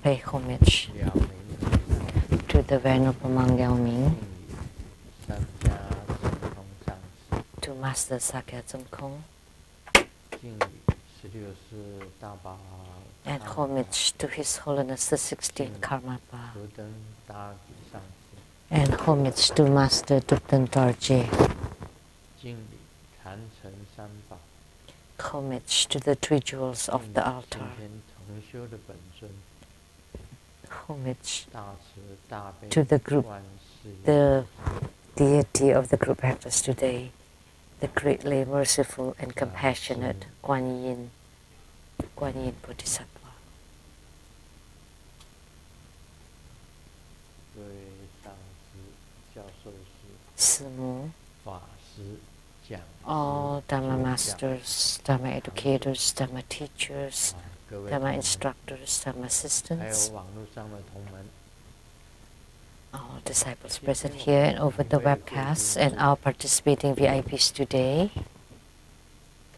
pay homage to the Venerable Monk Liao Ming, to Master Sakya Tsongkhong, and homage to His Holiness the 16th Karmapa, and homage to Master Dukden Dorje, homage to the three jewels of the altar, homage to the group, the deity of the group practice today, the greatly merciful and compassionate Guan Yin Bodhisattva. Simu, all Dharma masters, Dharma educators, Dharma teachers, Dharma instructors, Dharma assistants, all disciples present here and over the webcast, and our participating VIPs today.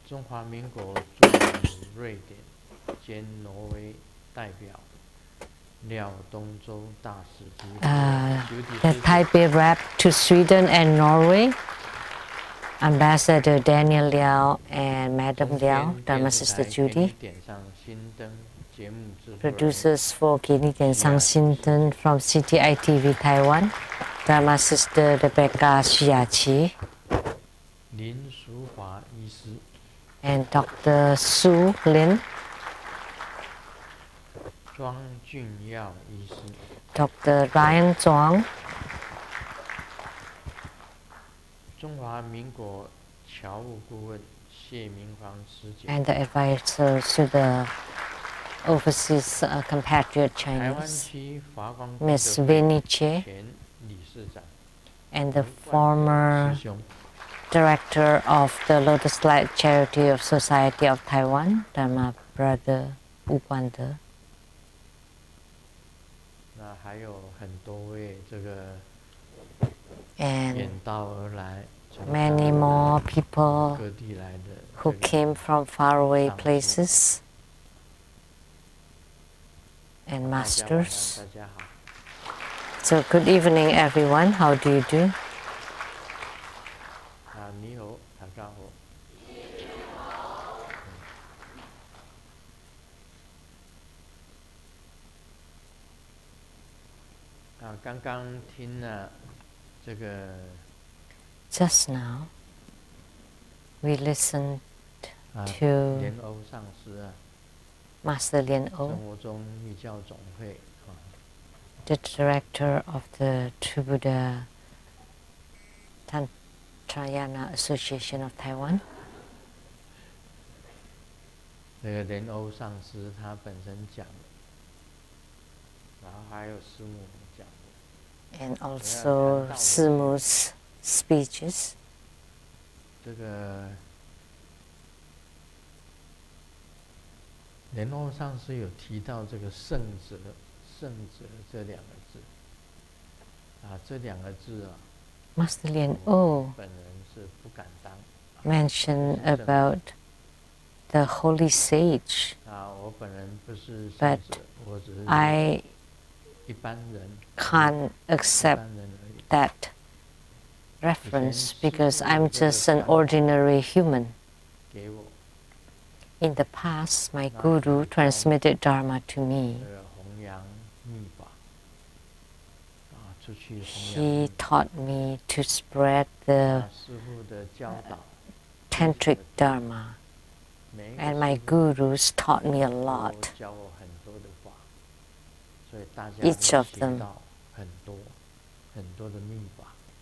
The Taipei rep to Sweden and Norway, Ambassador Daniel Liao and Madam Liao, Dharma Sister Judy. Producers for Kini Dian Sang Xinten from CTI TV Taiwan, Dharma Sister Rebecca Xiaqi, and Dr. Su Lin, Dr. Ryan Zhuang, and the advisors to the overseas compatriot Chinese, Miss Winnie Che, and the former director of the Lotus Light Charity of Society of Taiwan, Dharma Brother Wu Guande. And many more people who came from faraway places, and masters. So good evening everyone, how do you do? Just now we listened to Master Lien O, the director of the True Buddha Tantrayana Association of Taiwan. And also Simu's speeches. Master Lien O mentioned about the holy sage, but I can't accept that reference because I'm just an ordinary human. In the past, my guru transmitted Dharma to me. He taught me to spread the tantric Dharma, and my gurus taught me a lot. Each of them.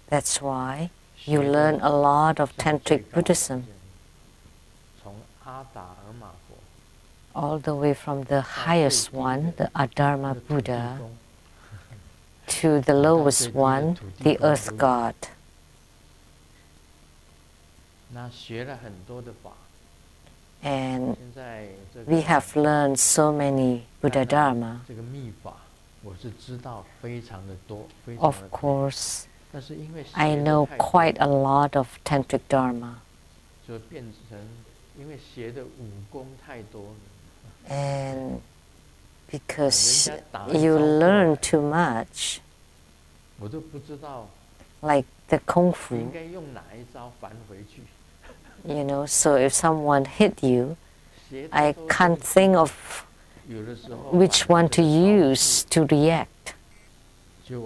That's why you learn a lot of tantric Buddhism, all the way from the highest one, the Adharma Buddha, to the lowest one, the earth god. And we have learned so many Buddha Dharma. Of course, I know quite a lot of Tantric Dharma. And because you learn too much. Like the Kung Fu. You know, so if someone hit you, I can't think of which one to use to react.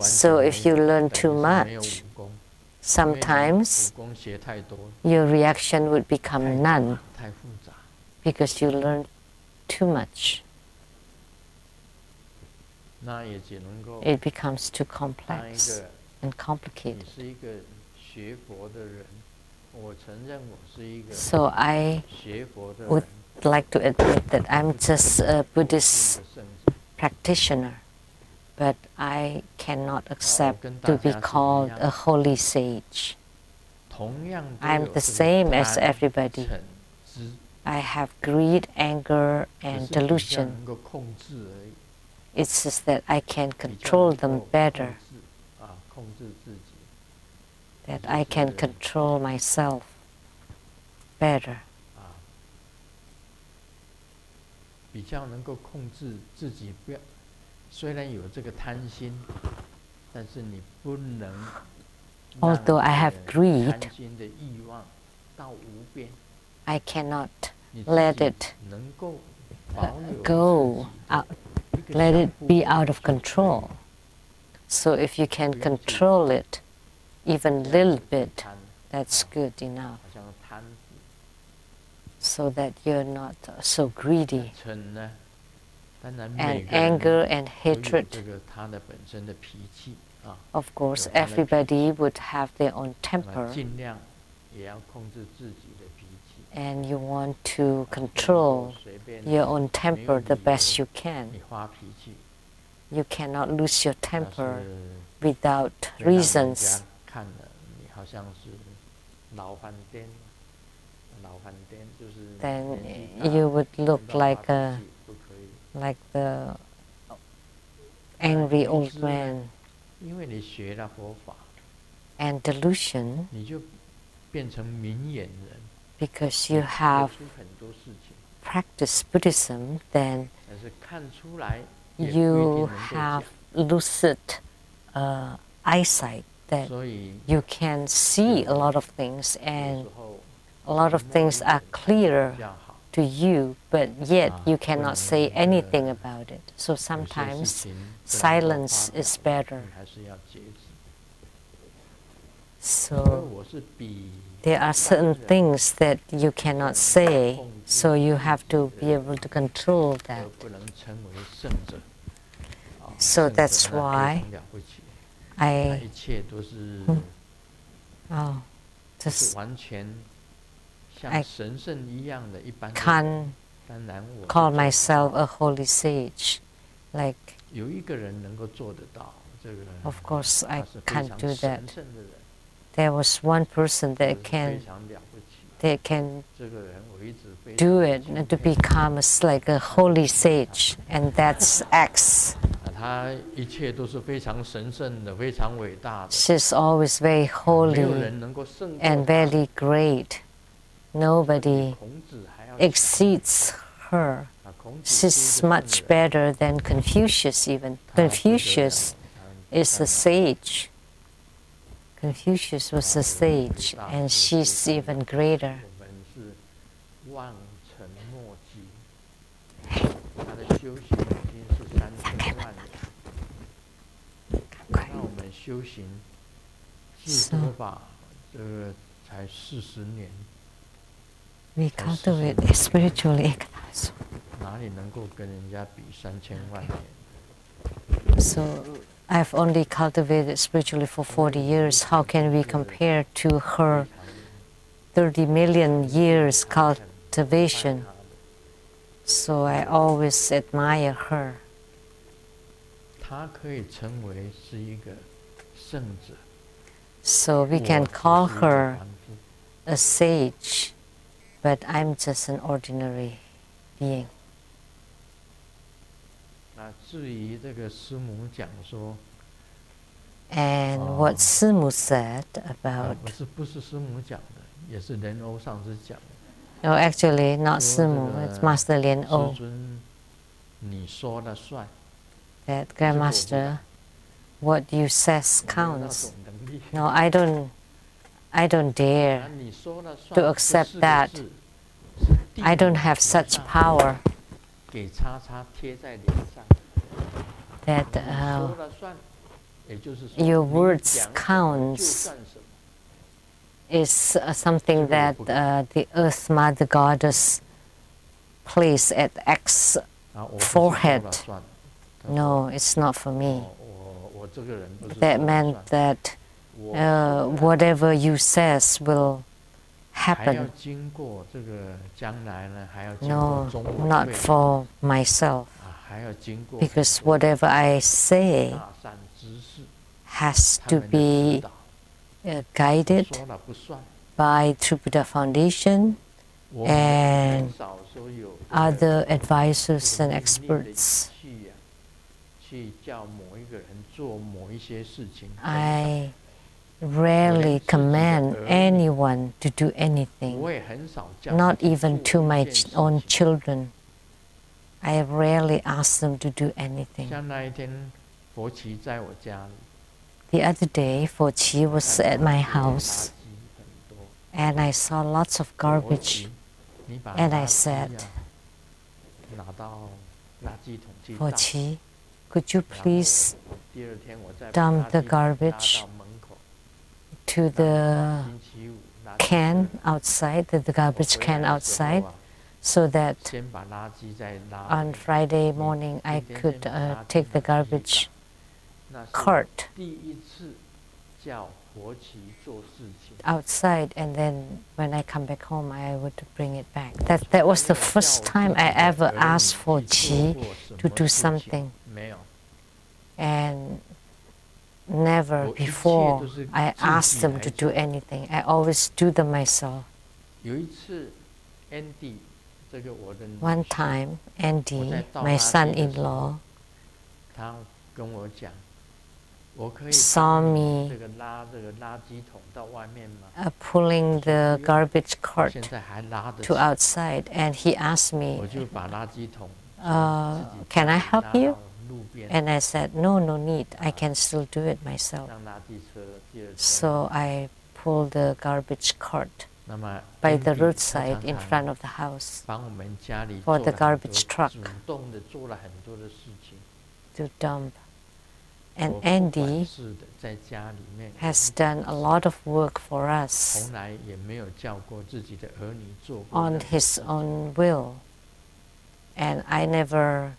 So if you learn too much, sometimes your reaction would become none because you learn too much. It becomes too complex and complicated. So I would like to admit that I'm just a Buddhist practitioner, but I cannot accept to be called a holy sage. I'm the same as everybody. I have greed, anger, and delusion. It's just that I can control them better, that I can control myself better. Although I have greed, I cannot let it go out, let it be out of control. So if you can control it even a little bit, that's good enough, so that you're not so greedy. And anger and hatred, of course, everybody would have their own temper, and you want to control your own temper the best you can. You cannot lose your temper without reasons. Then you would look like the angry old man. And delusion, because you have practiced Buddhism, then you have lucid eyesight, that you can see a lot of things, and a lot of things are clear to you, but yet you cannot say anything about it. So sometimes silence is better. So there are certain things that you cannot say, so you have to be able to control that. So that's why I can't call myself a holy sage. Like, of course, I can't do that. There was one person that can do it and to become like a holy sage, and that's X. She's always very holy and very great. Nobody exceeds her. She's much better than Confucius even. Confucius is a sage. Confucius was a sage, and she's even greater. So, we cultivate spiritually. So I've only cultivated spiritually for 40 years. How can we compare to her 30 million years cultivation? So I always admire her. So we can call her a sage, but I'm just an ordinary being. And what Simu said about... No, actually, not Simu, it's Master Lian O. that Grandmaster, what you says counts. No, I don't dare to accept that. I don't have such power that your words counts is something that the Earth Mother Goddess placed at X forehead. No, it's not for me. That meant that whatever you says will happen. No, not for myself. Because whatever I say has to be guided by True Buddha Foundation and other advisors and experts. I rarely command anyone to do anything, not even to my own children. I rarely ask them to do anything. The other day, Fo Chi was at my house, and I saw lots of garbage, and I said, Fo Chi, could you please dump the garbage to the can outside, the garbage can outside, so that on Friday morning I could take the garbage cart outside, and then when I come back home I would bring it back. That was the first time I ever asked for Chi to do something, and never before I asked them to do anything. I always do them myself. One time, Andy, my son-in-law, saw me pulling the garbage cart to outside, and he asked me, can I help you? And I said, no need, I can still do it myself. So I pulled the garbage cart by the roadside in front of the house for the garbage truck to dump. And Andy has done a lot of work for us on his own will, and I never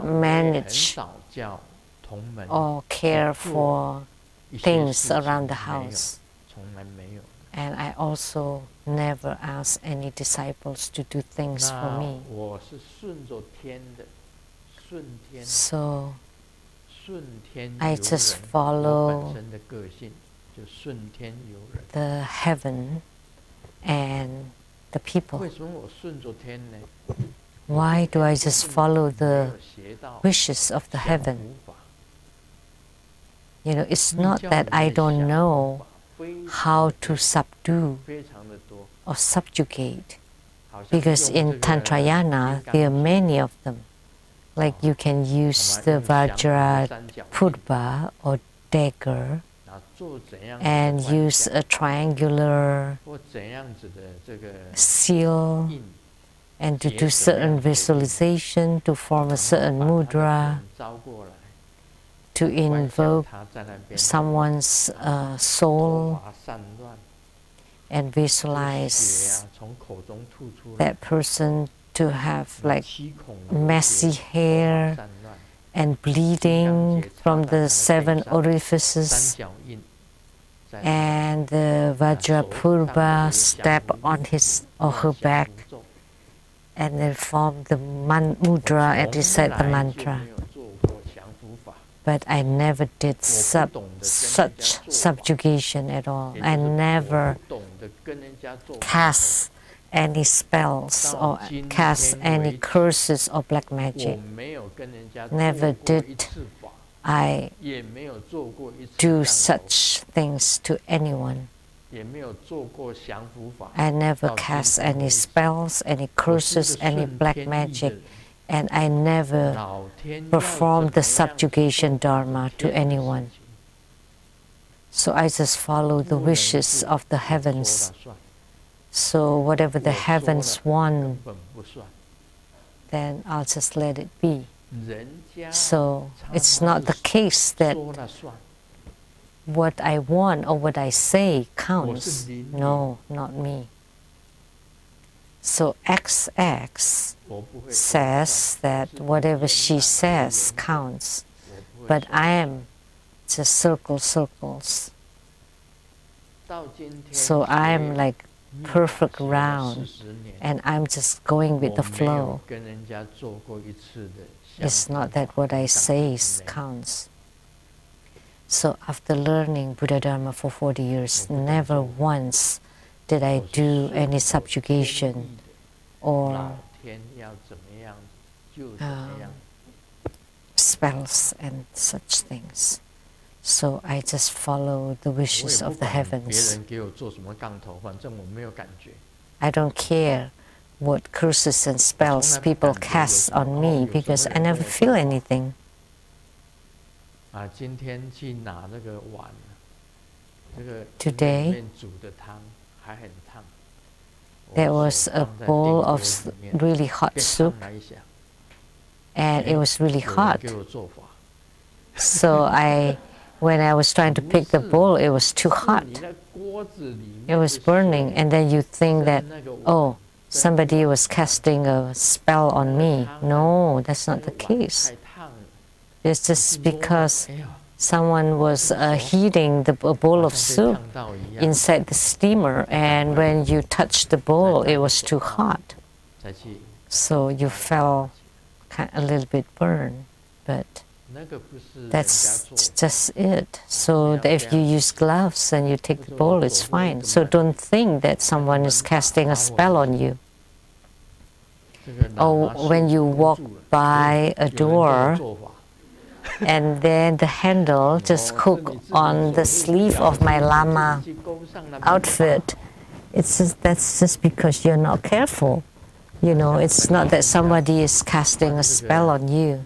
manage or care for things around the house. And I also never ask any disciples to do things for me. So I just follow the heaven and the people. Why do I just follow the wishes of the heaven? You know, it's not that I don't know how to subdue or subjugate, because in Tantrayana there are many of them. Like you can use the Vajra Purva or dagger and use a triangular seal and to do certain visualization, to form a certain mudra, to invoke someone's soul and visualize that person to have like messy hair and bleeding from the 7 orifices, and the Vajrapurva step on his or her back and then form the mudra and recite the mantra. But I never did such subjugation at all. I never cast any spells or cast any curses or black magic. Never did I do such things to anyone. I never cast any spells, any curses, any black magic And I never performed the subjugation dharma to anyone. So I just follow the wishes of the heavens. So whatever the heavens want, then I'll just let it be. So it's not the case that what I want or what I say counts. No, not me. So XX says that whatever she says counts, but I am just circles. So I am like perfect round, and I'm just going with the flow. It's not that what I say counts. So after learning Buddha Dharma for 40 years, never once did I do any subjugation or spells and such things. So I just follow the wishes of the heavens. I don't care what curses and spells people cast on me because I never feel anything. Today, there was a bowl of really hot soup, and it was really hot. So when I was trying to pick the bowl, it was too hot. It was burning, and then you think that, oh, somebody was casting a spell on me. No, that's not the case. It's just because someone was heating a bowl of soup inside the steamer, and when you touched the bowl, it was too hot. So you felt a little bit burned, but that's just it. So if you use gloves and you take the bowl, it's fine. So don't think that someone is casting a spell on you. Or when you walk by a door, and then the handle just hook on the sleeve of my Lama outfit, that's just because you're not careful. You know, it's not that somebody is casting a spell on you.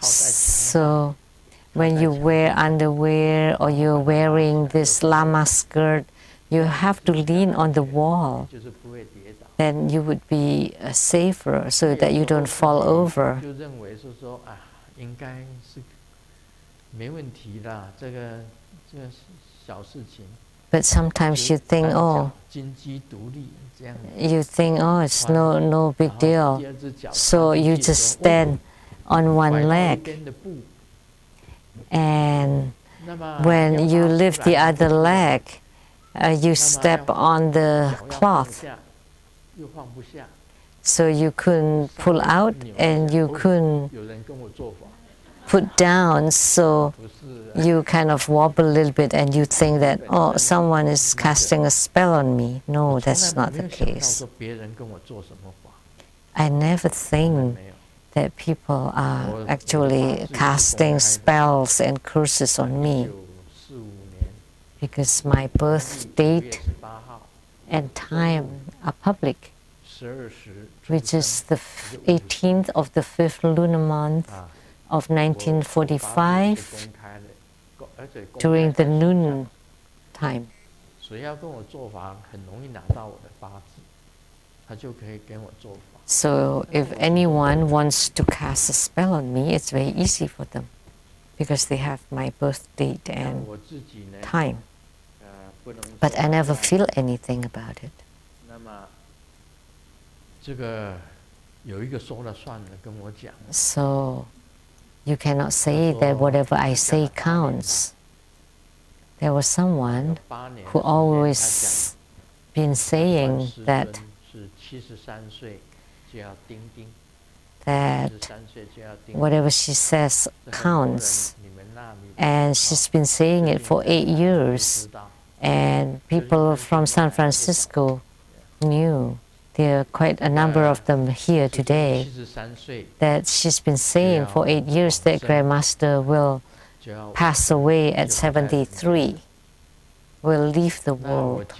So when you wear underwear or you're wearing this Lama skirt, you have to lean on the wall. Then you would be safer so that you don't fall over. But sometimes you think, oh, it's no big deal. So you just stand on one leg. And when you lift the other leg, you step on the cloth. So you couldn't pull out and you couldn't put down, so you kind of wobble a little bit and you think that, oh, someone is casting a spell on me. No, that's not the case. I never think that people are actually casting spells and curses on me, because my birth date and time are public, which is the 18th of the 5th lunar month of 1945 during the noon time. So if anyone wants to cast a spell on me, it's very easy for them because they have my birth date and time. But I never feel anything about it. So you cannot say that whatever I say counts. There was someone who always been saying that whatever she says counts, and she's been saying it for 8 years, and people from San Francisco knew. There are quite a number of them here today, that she's been saying for 8 years that Grandmaster will pass away at 73 will leave the world.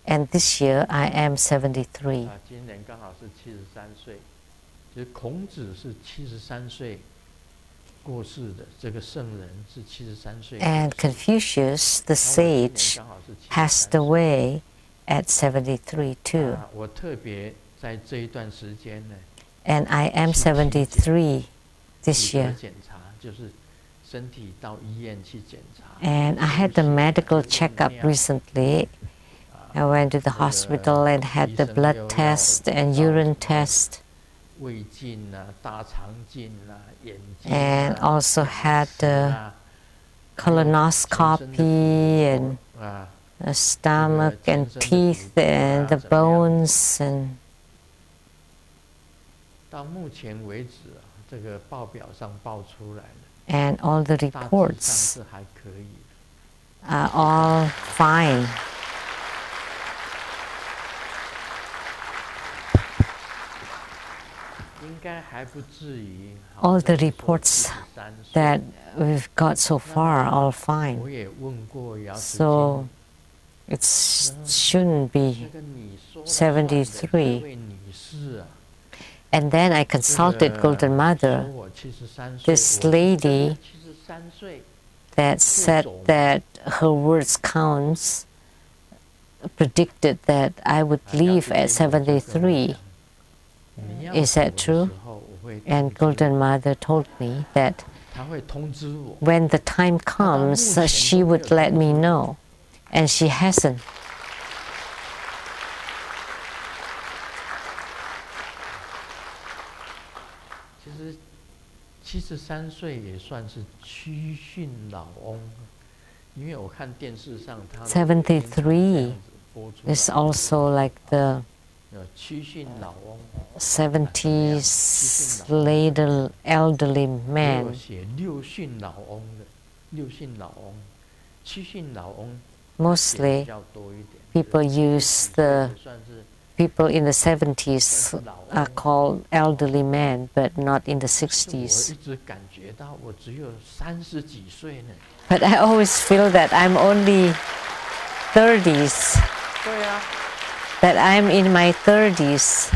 And this year I am 73. And Confucius, the sage, passed away at 73 too. And I am 73 this year. And I had a medical checkup recently. I went to the hospital and had the blood test and urine test. And also had the colonoscopy and the stomach and teeth and the bones and all the reports are all fine. All the reports that we've got so far are all fine. So it shouldn't be 73. And then I consulted Golden Mother, this lady that said that her words counts, predicted that I would leave at 73. Is that true? And Golden Mother told me that when the time comes, she would let me know. And she hasn't. "73 is also like the 70s later elderly man." Mostly people use the people in the 70s are called elderly men, but not in the 60s. But I always feel that I'm only 30s. That I'm in my 30s.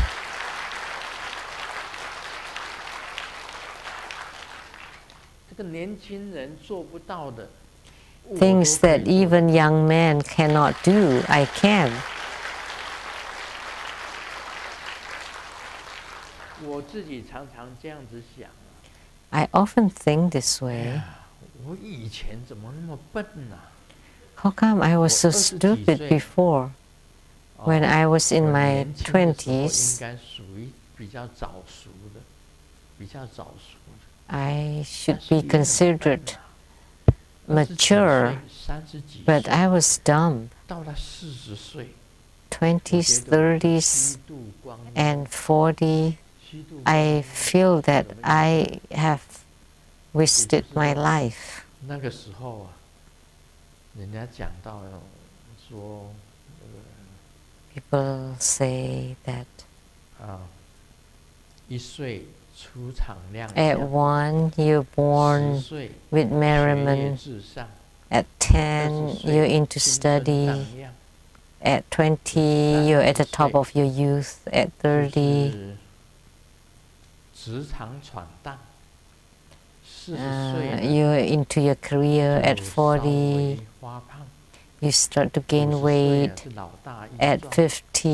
Things that even young men cannot do, I can. I often think this way. How come I was so stupid before? When I was in my 20s, I should be considered mature, but I was dumb. 20s, 30s, and 40, I feel that I have wasted my life. People say that at 1 you're born with merriment, at 10 you're into study, at 20 you're at the top of your youth, at 30 you're into your career, at 40 you start to gain weight, at 50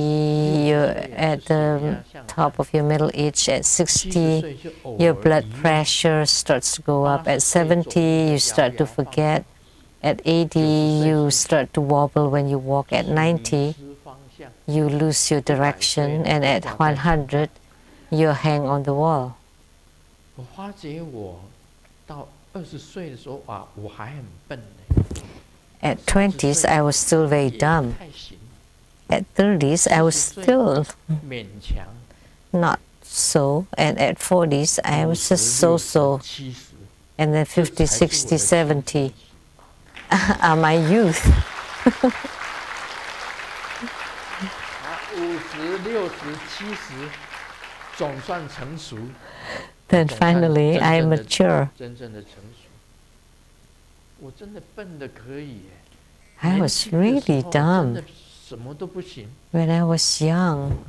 you're at the top of your middle age, at 60 your blood pressure starts to go up, at 70 you start to forget, at 80 you start to wobble when you walk, at 90 you lose your direction, and at 100 you hang on the wall. At 20s, I was still very dumb. At 30s, I was still not so. And at 40s, I was just so-so. And then 50, 60, 70 are my youth. Then finally, I mature. I was really dumb. When I was young,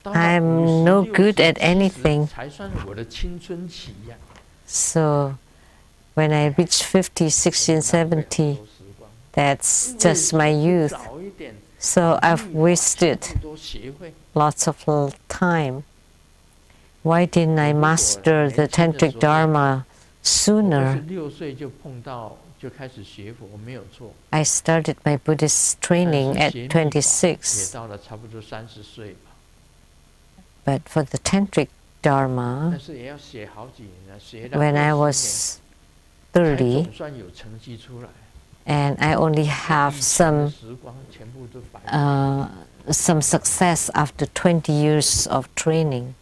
I'm no good at anything. So when I reach 50, 60, and 70, that's just my youth. So I've wasted lots of time. Why didn't I master the Tantric Dharma sooner? I started my Buddhist training at 26. But for the Tantric Dharma, when I was 30, and I only have some success after 20 years of training.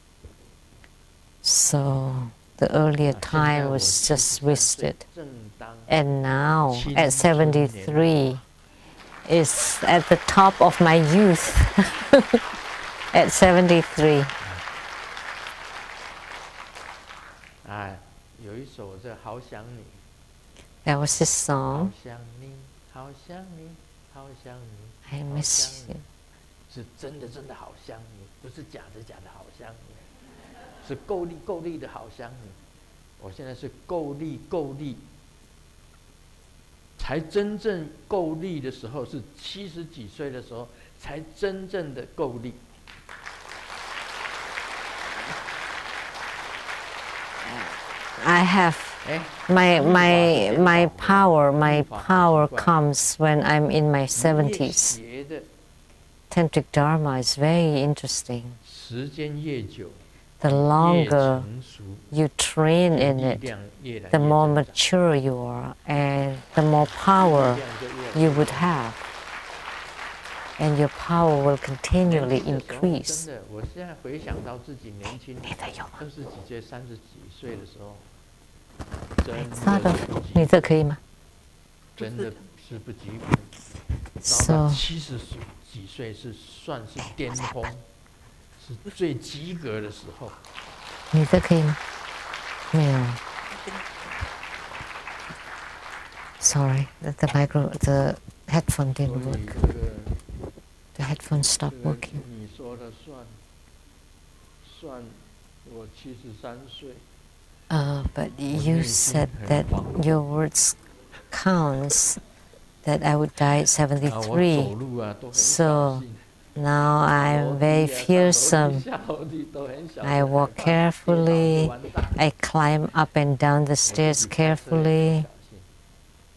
So the earlier time was just wasted. And now, at 73, is at the top of my youth. At 73. That was his song. I miss you. 是真的真的好想你，不是假的假的好想你，是够力够力的好想你。我现在是够力够力，才真正够力的时候是70几岁的时候才真正的够力。I have my power comes when I'm in my 70s. Tantric Dharma is very interesting. The longer you train in it, the more mature you are and the more power you would have. And your power will continually increase. 我现在回想到自己年轻20几岁、30几岁的时候，你这可以吗？真的是不及格。到70几岁是算是巅峰，是最及格的时候。你这可以吗？没有。Sorry, the headphone didn't work. The headphone stopped working. 你说的算我73岁。But you said that your words counts that I would die at 73. So now I'm very fearsome. I walk carefully. I climb up and down the stairs carefully.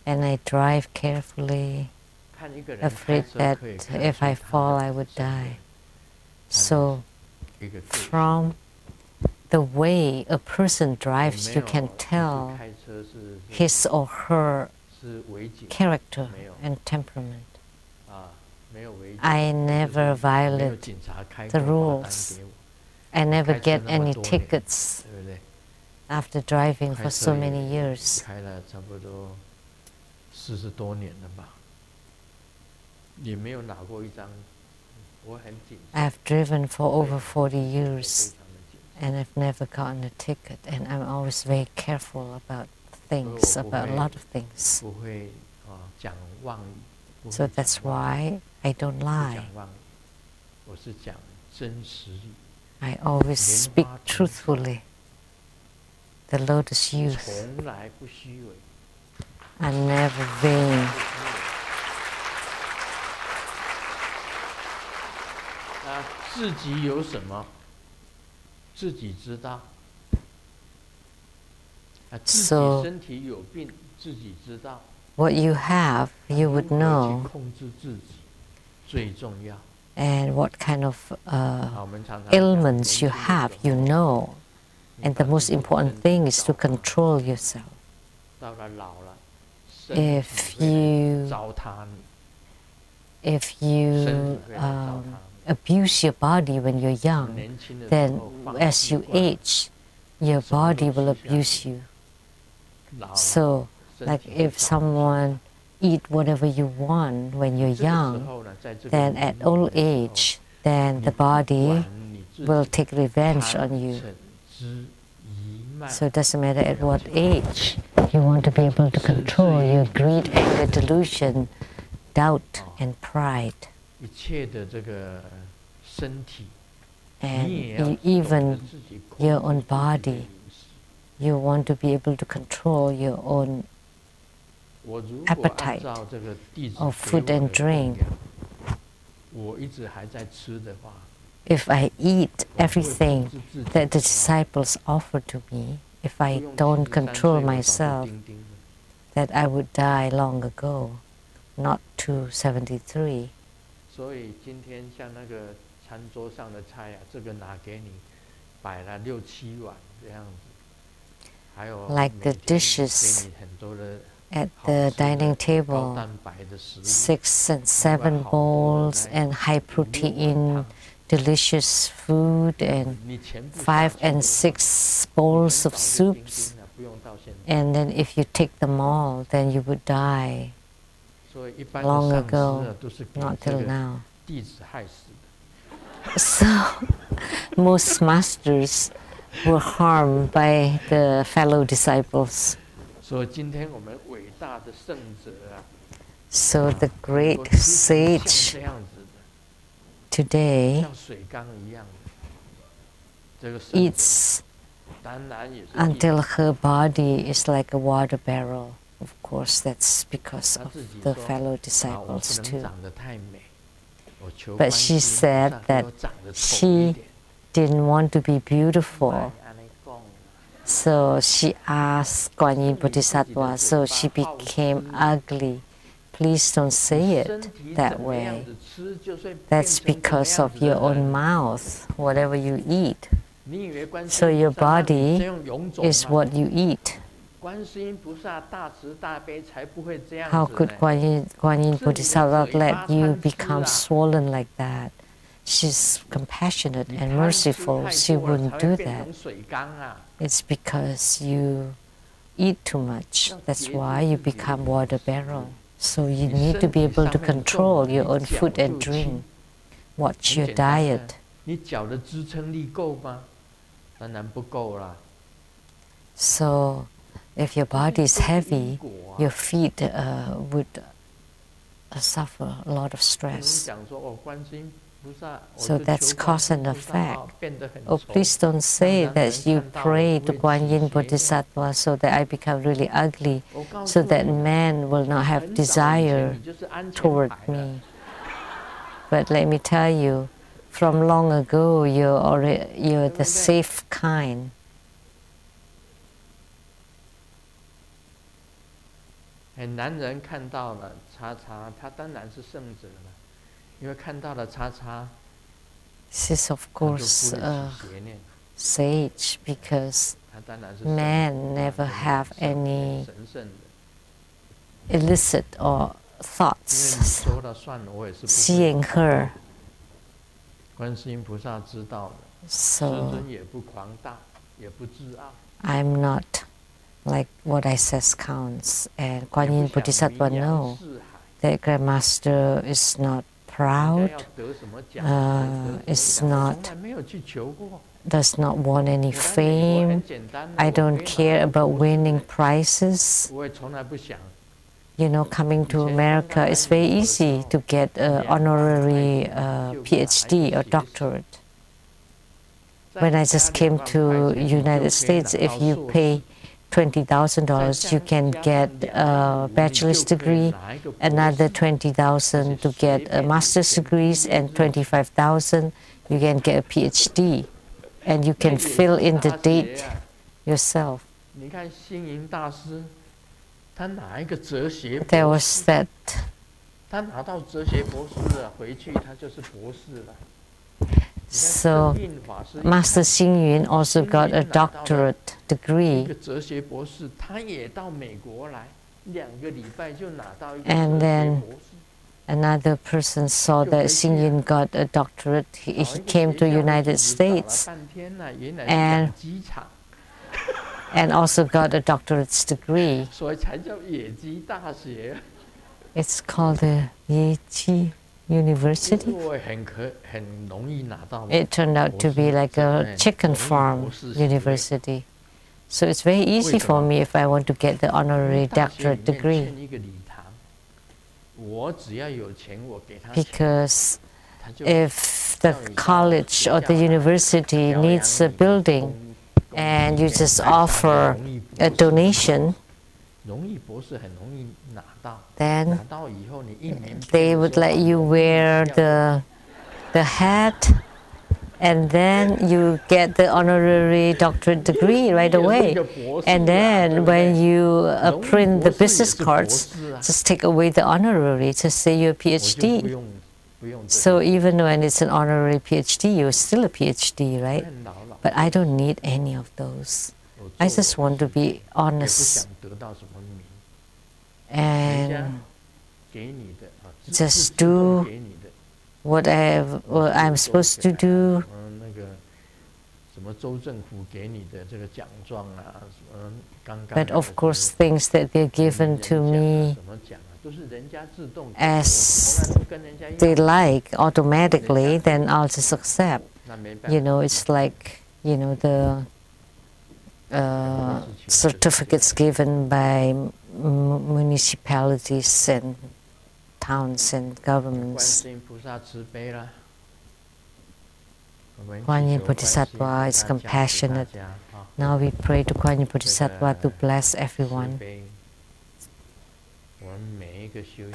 And I drive carefully, afraid that if I fall, I would die. So, from the way a person drives, you can tell his or her character and temperament. I never violate the rules. I never get any tickets after driving for so many years. 40多年了吧，也没有拿过一张，我很紧张。I've driven for over 40 years, and I've never gotten a ticket. And I'm always very careful about things, about a lot of things. 不会讲妄语。So that's why I don't lie. 我是讲真实语。I always speak truthfully. The Lotus Youth. 从来不虚伪。I'm never vain. 自己有什么，自己知道。自己身体有病，自己知道。What you have, you would know. 控制自己最重要。And what kind of ailments you have, you know. And the most important thing is to control yourself. 到了老了。If you abuse your body when you're young, then as you age, your body will abuse you. So, like if someone eat whatever you want when you're young, then at old age, then the body will take revenge on you. So it doesn't matter at what age, You want to be able to control your greed, anger, delusion, doubt, and pride. And even your own body, you want to be able to control your own appetite of food and drink. If I eat everything that the disciples offer to me, if I don't control myself, that I would die long ago, not to 73. Like the dishes at the dining table, 6 and 7 bowls and high protein, delicious food, and 5 and 6 bowls of soups. And then if you take them all, then you would die long ago, not till now. So most masters were harmed by the fellow disciples. So the great sage today eats until her body is like a water barrel. Of course, that's because of the fellow disciples too. But she said that she didn't want to be beautiful. So she asked Guan Yin Bodhisattva, so she became ugly. Please don't say it that way. That's because of your own mouth, whatever you eat. So your body is what you eat. How could Guan Yin Bodhisattva let you become swollen like that? She's compassionate and merciful. She wouldn't do that. It's because you eat too much. That's why you become water barrel. So you need to be able to control your own food and drink. Watch your diet. So if your body is heavy, your feet would suffer a lot of stress. So that's cause and effect. Oh, please don't say that you pray to Guan Yin Bodhisattva so that I become really ugly, so that man will not have desire toward me. But let me tell you, from long ago, you're the safe kind. She's of course a sage because man never have any illicit or thoughts seeing her. So I'm not like what I says counts, and Guan Yin Bodhisattva know that Grandmaster is not proud, does not want any fame. I don't care about winning prizes. You know, coming to America, it's very easy to get an honorary PhD or doctorate. When I just came to United States, if you pay $20,000, you can get a bachelor's degree, another $20,000 to get a master's degrees, and $25,000 you can get a PhD, and you can fill in the date yourself. There was that. So Master Xing Yun also got a doctorate degree. And then another person saw that Xing Yun got a doctorate. He came to United States and also got a doctorate's degree. It's called the Yeji University. It turned out to be like a chicken farm university. So it's very easy for me if I want to get the honorary doctorate degree. Because if the college or the university needs a building and you just offer a donation, then they would let you wear the hat, and then you get the honorary doctorate degree right away. And then when you print the business cards, just take away the honorary, just say you're a PhD. So even when it's an honorary PhD, you're still a PhD, right? But I don't need any of those. I just want to be honest and just do what I'm supposed to do. But of course, things that they're given to me as they like automatically, then I'll just accept. You know, it's like, you know, the certificates given by municipalities and towns and governments. Kuan Yin Bodhisattva is compassionate. Now we pray to Kuan Yin Bodhisattva to bless everyone.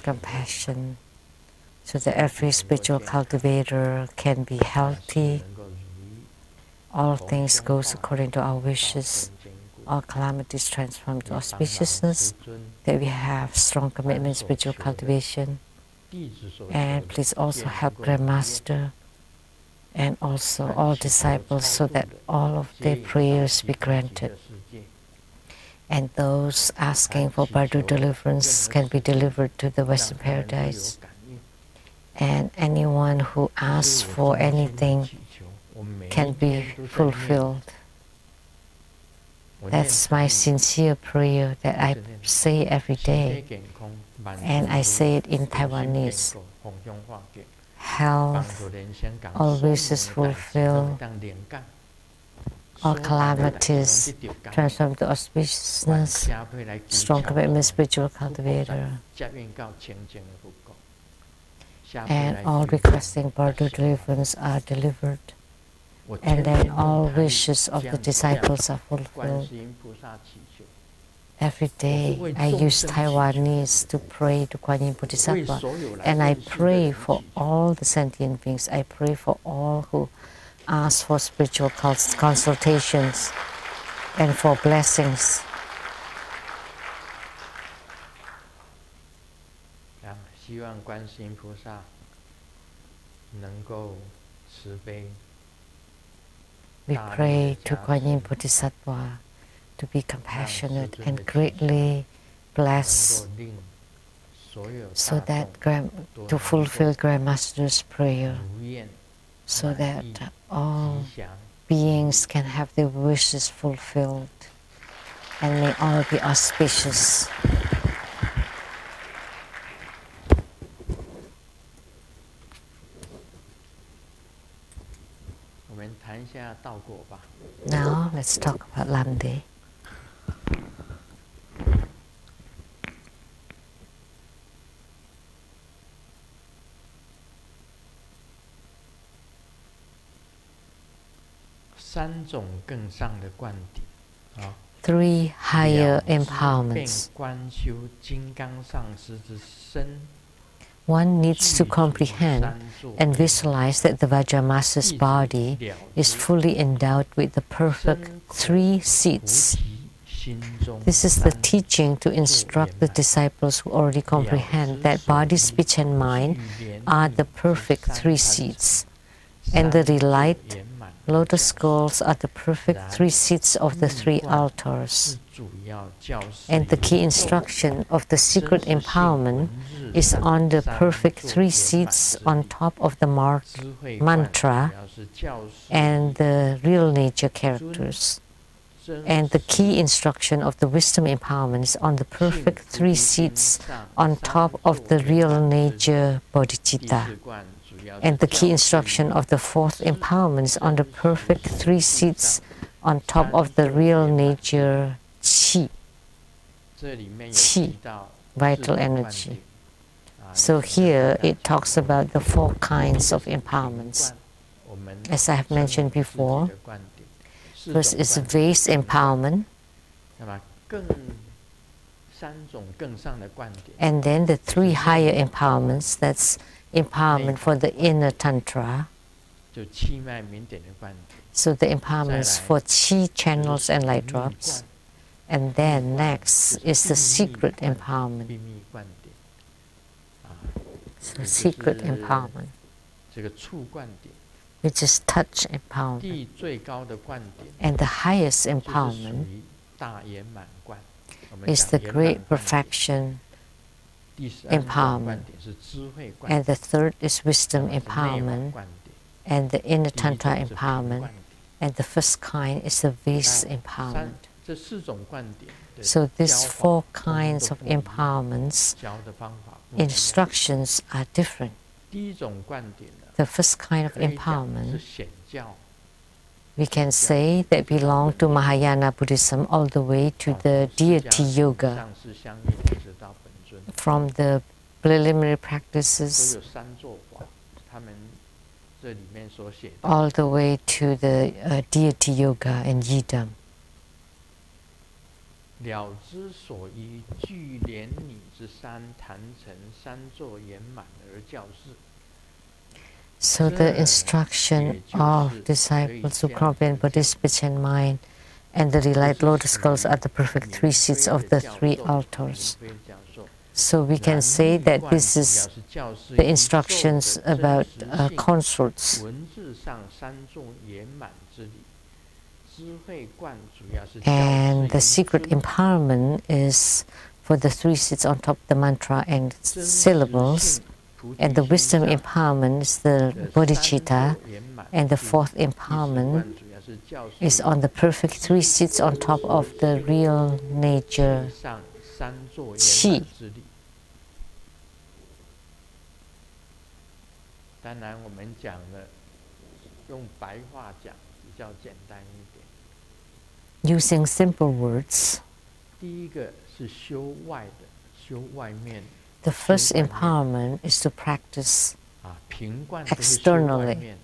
Compassion, so that every spiritual cultivator can be healthy. All things goes according to our wishes. All calamities transformed to auspiciousness. That we have strong commitment in spiritual cultivation. And please also help Grandmaster and also all disciples, so that all of their prayers be granted. And those asking for Bardo deliverance can be delivered to the Western Paradise. And anyone who asks for anything can be fulfilled. That's my sincere prayer that I say every day. And I say it in Taiwanese. Health, all wishes fulfilled, all calamities transformed to auspiciousness, strong commitment, spiritual cultivator, and all requesting Bardo deliverance are delivered, and then all wishes of the disciples are fulfilled. Every day I use Taiwanese to pray to Kuan Yin Bodhisattva, and I pray for all the sentient beings. I pray for all who ask for spiritual consultations and for blessings. We pray to Kuan Yin Bodhisattva to be compassionate and greatly bless, so that to fulfill Grandmaster's prayer, so that all beings can have their wishes fulfilled, and may all be auspicious. Now let's talk about Lamdre. Three higher empowerments. One needs to comprehend and visualize that the Vajramaster's body is fully endowed with the perfect three seats. This is the teaching to instruct the disciples who already comprehend that body, speech and mind are the perfect three seats, and the relight lotus skulls are the perfect three seats of the three altars. And the key instruction of the secret empowerment is on the perfect three seats on top of the mantra and the real nature characters. And the key instruction of the wisdom empowerment is on the perfect three seats on top of the real nature bodhicitta. And the key instruction of the fourth empowerment is on the perfect three seats on top of the real nature qi, vital energy. So here it talks about the 4 kinds of empowerments. As I have mentioned before, first is vase empowerment, and then the 3 higher empowerments, that's empowerment for the inner tantra. So the empowerments for qi channels and light drops. And then next is the secret empowerment. So secret empowerment, which is touch empowerment. And the highest empowerment is the great perfection empowerment. And the third is wisdom empowerment, and the inner tantra empowerment. And the first kind is the vase empowerment. So these 4 kinds of empowerments, instructions are different. The first kind of empowerment, we can say that belong to Mahayana Buddhism all the way to the deity yoga. From the preliminary practices all the way to the deity yoga and yidam. So the instruction of disciples who comprehend Buddhist speech and mind and the delight lotus skulls are the perfect 3 seats of the 3 altars. So we can say that this is the instructions about consorts. And the secret empowerment is for the 3 seats on top of the mantra and syllables. And the wisdom empowerment is the bodhicitta. And the 4th empowerment is on the perfect 3 seats on top of the real nature qi. Using simple words, the first empowerment is to practice externally.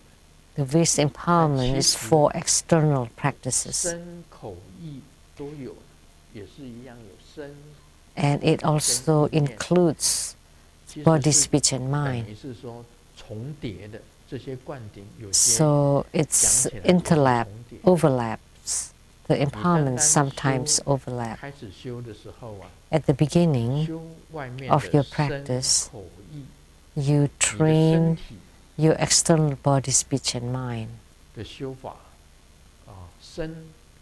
The vase empowerment is for external practices. And it also includes body, speech, and mind. So it's overlaps. The empowerments sometimes overlap. At the beginning of your practice, you train your external body, speech, and mind.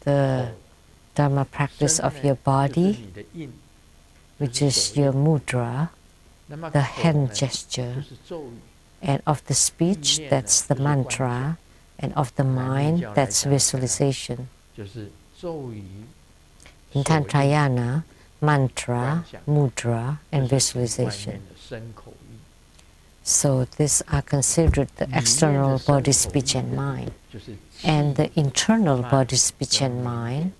The Dharma practice of your body, which is your mudra, the hand gesture, and of the speech, that's the mantra, and of the mind, that's visualization. In Tantrayana, mantra, mudra, and visualization. So these are considered the external body, speech, and mind. And the internal body, speech, and mind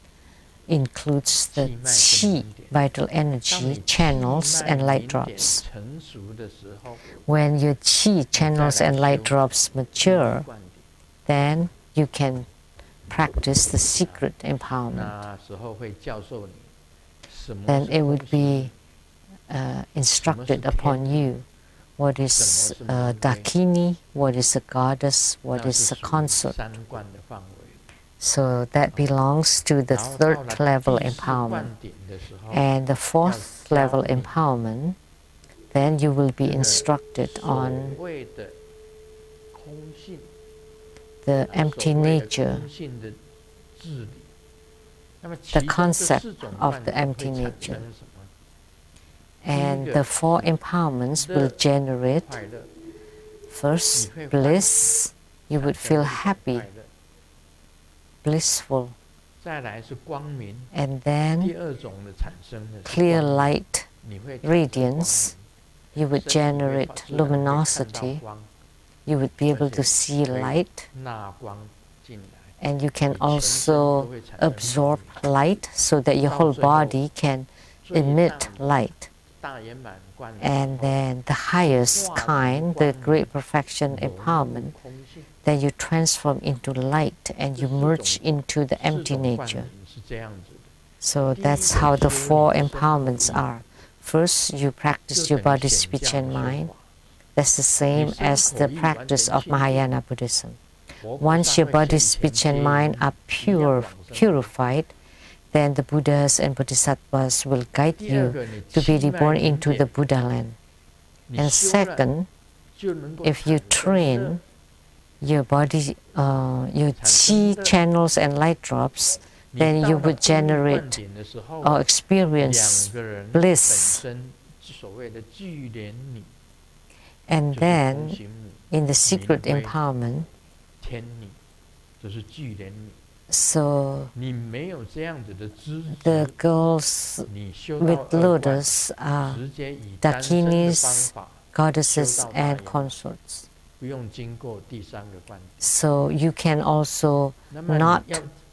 includes the qi, vital energy, channels, and light drops. When your qi, channels, and light drops mature, then you can practice the secret empowerment. Then it would be instructed upon you what is a dakini, what is a goddess, what is a consort. So that belongs to the 3rd level empowerment. And the 4th level empowerment, then you will be instructed on the empty nature, the concept of the empty nature. And the 4 empowerments will generate, first, bliss. You would feel happy, blissful. And then clear light, radiance. You would generate luminosity. You would be able to see light. And you can also absorb light so that your whole body can emit light. And then the highest kind, the great perfection empowerment, then you transform into light and you merge into the empty nature. So that's how the 4 empowerments are. First, you practice your body, speech, and mind. That's the same as the practice of Mahayana Buddhism. Once your body, speech, and mind are purified, then the Buddhas and Bodhisattvas will guide you to be reborn into the Buddha land. And second, if you train your body, your chi channels and light drops, then you would generate or experience bliss. And then, in the secret empowerment, so the girls with lotus are dakinis, goddesses, and consorts. So you can also not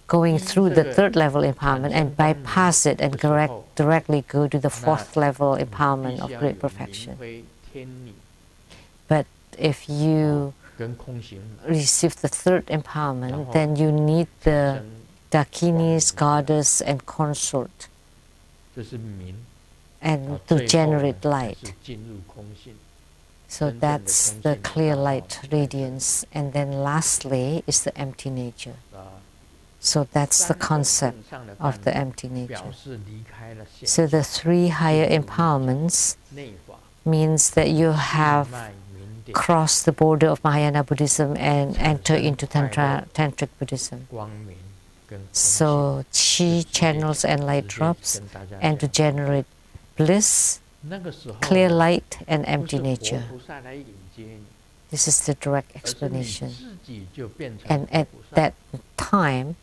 going through the 3rd level empowerment and bypass it and directly go to the 4th level empowerment of great perfection. But if you receive the 3rd empowerment, then you need the dakinis, goddess, and consort, and to generate light. So that's the clear light radiance. And then lastly is the empty nature. So that's the concept of the empty nature. So the 3 higher empowerments means that you have crossed the border of Mahayana Buddhism and enter into Tantric Buddhism. So chi channels and light drops, and to generate bliss, clear light, and empty nature. This is the direct explanation. And at that time,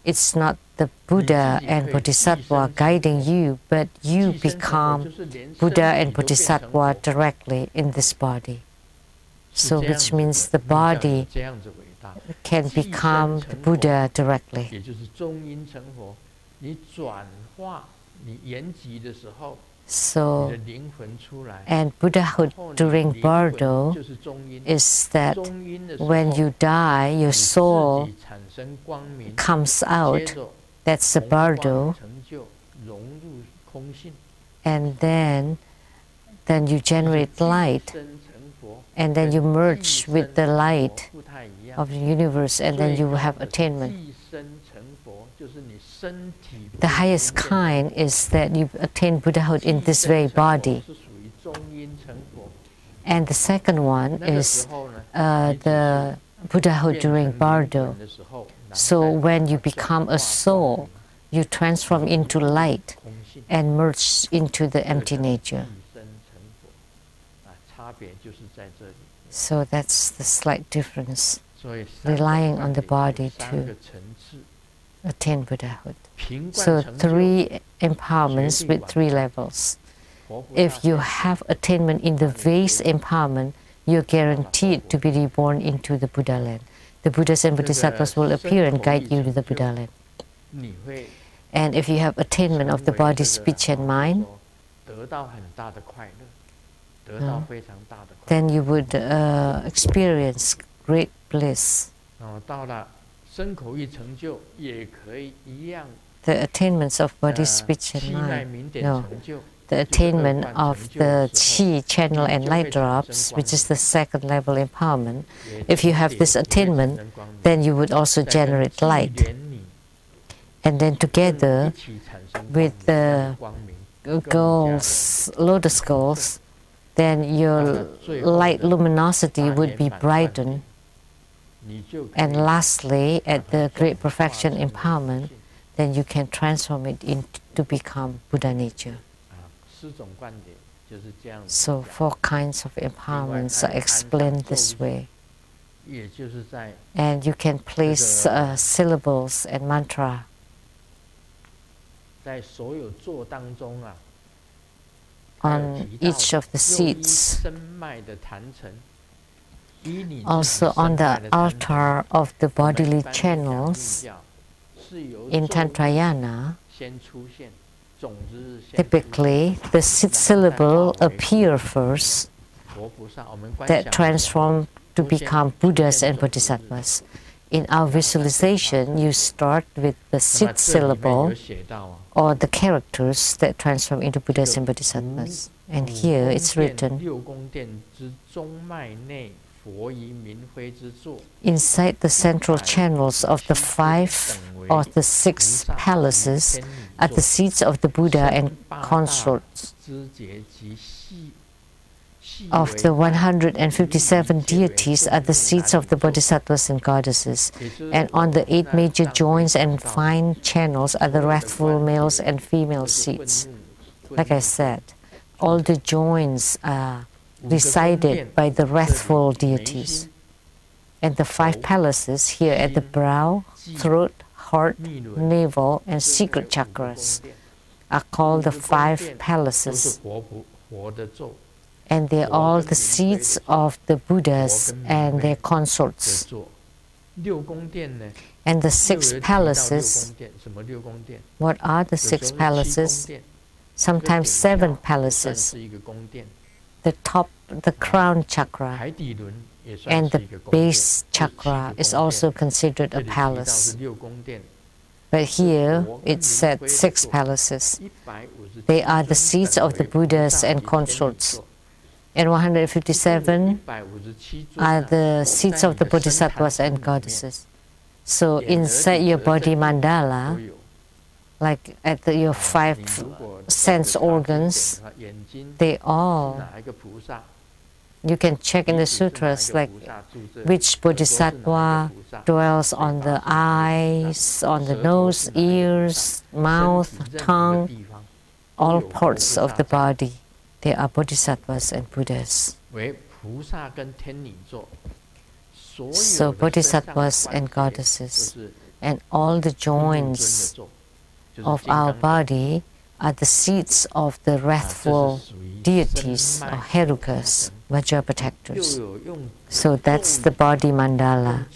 it's not the Buddha and Bodhisattva guiding you, but you become Buddha and Bodhisattva directly in this body. So which means the body can become the Buddha directly. So, and Buddhahood during Bardo is that when you die, your soul comes out, that's the Bardo, and then you generate light, and then you merge with the light of the universe, and then you have attainment. The highest kind is that you attain Buddhahood in this very body. And the second one is the Buddhahood during Bardo. So when you become a soul, you transform into light and merge into the empty nature. So that's the slight difference, relying on the body to attain Buddhahood. So 3 empowerments with 3 levels. If you have attainment in the vase empowerment, you're guaranteed to be reborn into the Buddha land. The Buddhas and Bodhisattvas will appear and guide you to the Buddha land. And if you have attainment of the body, speech, and mind, then you would experience great bliss. The attainments of body, speech, and mind. No, the attainment of the chi, channel, and light drops, which is the 2nd level empowerment. If you have this attainment, then you would also generate light. And then together with the goals, lotus goals, then your light luminosity would be brightened. And lastly, at the great perfection empowerment, then you can transform it to become Buddha nature. So 4 kinds of empowerments are explained this way. And you can place syllables and mantra on each of the seats. Also on the altar of the bodily channels in Tantrayana, typically the 6th syllable appear first that transform to become Buddhas and Bodhisattvas. In our visualization, you start with the 6th syllable or the characters that transform into Buddhas and Bodhisattvas. And here it's written, inside the central channels of the 5 or the 6 palaces are the seats of the Buddha and consorts. Of the 157 deities are the seats of the bodhisattvas and goddesses, and on the 8 major joints and fine channels are the wrathful males and female seats. Like I said, all the joints are decided by the wrathful deities. And the 5 palaces here at the brow, throat, heart, navel, and secret chakras are called the 5 palaces. And they are all the seats of the Buddhas and their consorts. And the 6 palaces, what are the 6 palaces? Sometimes 7 palaces. The top, the crown chakra, and the base chakra is also considered a palace. But here it said 6 palaces. They are the seats of the Buddhas and consorts. And 157 are the seats of the bodhisattvas and goddesses. So inside your body mandala, like at your 5 sense organs, they all, you can check in the sutras, like which bodhisattva dwells on the eyes, on the nose, ears, mouth, tongue, all parts of the body. They are bodhisattvas and Buddhas. So bodhisattvas and goddesses and all the joints of our body are the seats of the wrathful deities or herukas, Vajra protectors. So that's the body mandala.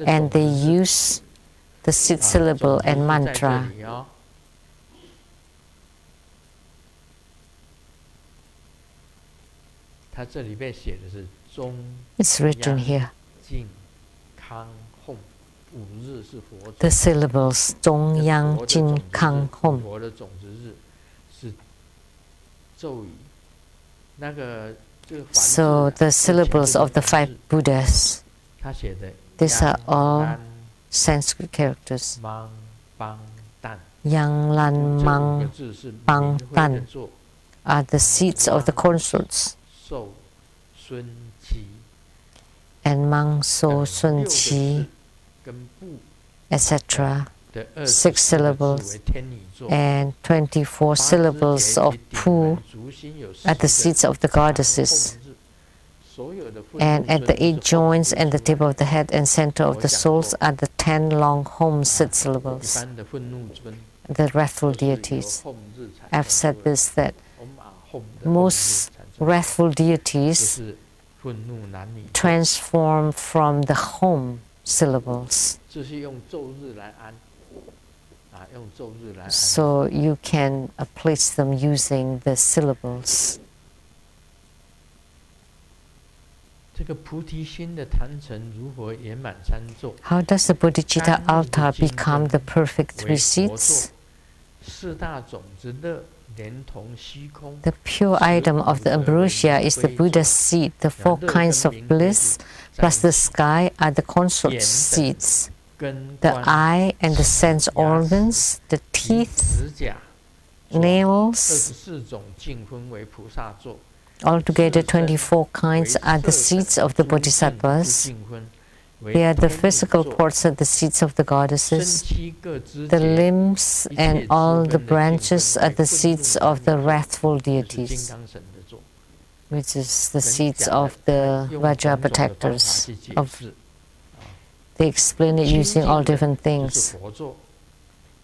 And they use the 6th syllable and mantra. It's written here. The syllables Zhong Yang Jin Kang Hom. So the syllables of the 5 Buddhas, these are all Sanskrit characters. Yang Lan Mang Bang Tan are the seats of the consorts. And Mang So Sun Qi, etc. 6 syllables and 24 syllables of Pu at the seats of the goddesses. And at the 8 joints and the tip of the head and center of the souls are the 10 long home 6 syllables, the wrathful deities. I've said this, that most wrathful deities transform from the home syllables. So you can place them using the syllables. How does the bodhicitta altar become the perfect 3 seats? The pure item of the ambrosia is the Buddha's seat. The 4 kinds of bliss plus the sky are the consort seats. The eye and the sense organs, the teeth, nails, altogether 24 kinds are the seats of the bodhisattvas. They are the physical parts of the seats of the goddesses. The limbs and all the branches are the seats of the wrathful deities, which is the seats of the Vajra protectors. They explain it using all different things.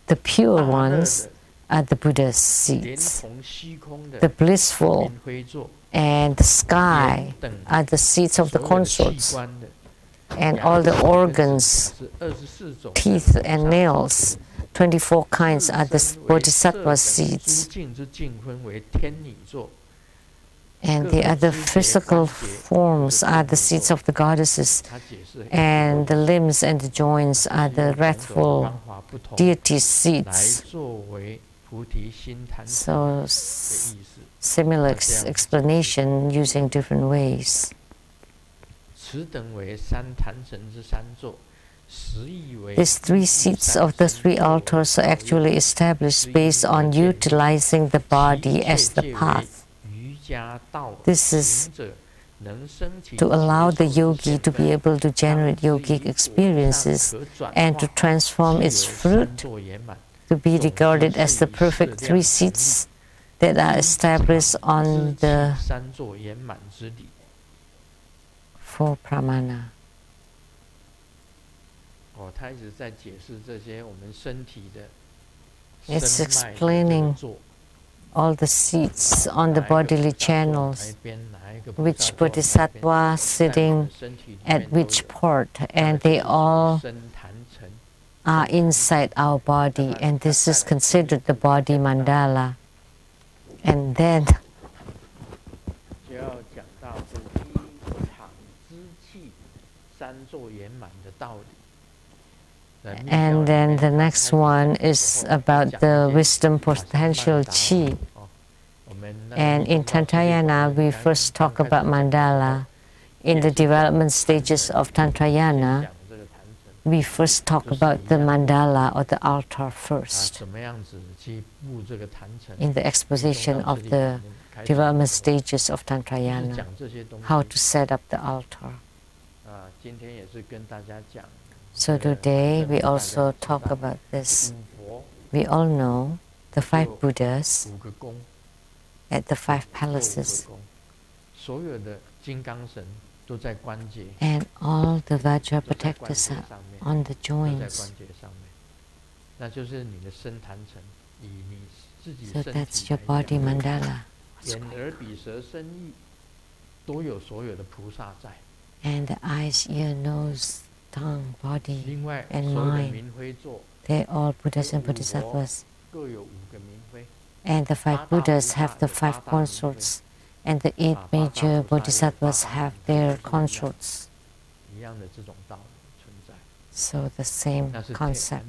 The pure ones are the Buddha's seats. The blissful and the sky are the seats of the consorts, and all the organs, teeth and nails, 24 kinds are the bodhisattva seeds. And the other physical forms are the seeds of the goddesses, and the limbs and the joints are the wrathful deities' seeds. So, similar explanation using different ways. These three seats of the three altars are actually established based on utilizing the body as the path. This is to allow the yogi to be able to generate yogic experiences and to transform its fruit to be regarded as the perfect three seats that are established on the four pramana. It's explaining all the seats on the bodily channels, which bodhisattva sitting at which part, and they all are inside our body, and this is considered the body mandala. And then the next one is about the wisdom potential chi. And in Tantrayana, we first talk about mandala. In the development stages of Tantrayana, we first talk about the mandala or the altar first. In the exposition of the development stages of Tantrayana, how to set up the altar. So today we also talk about this. We all know the 5 Buddhas at the 5 palaces, and all the Vajra protectors are on the joints. So that's your body mandala. And the eyes, ear, nose, tongue, body, and mind, they're all Buddhas and Bodhisattvas. And the 5 Buddhas have the 5 consorts, and the 8 major Bodhisattvas have their consorts. So the same concept.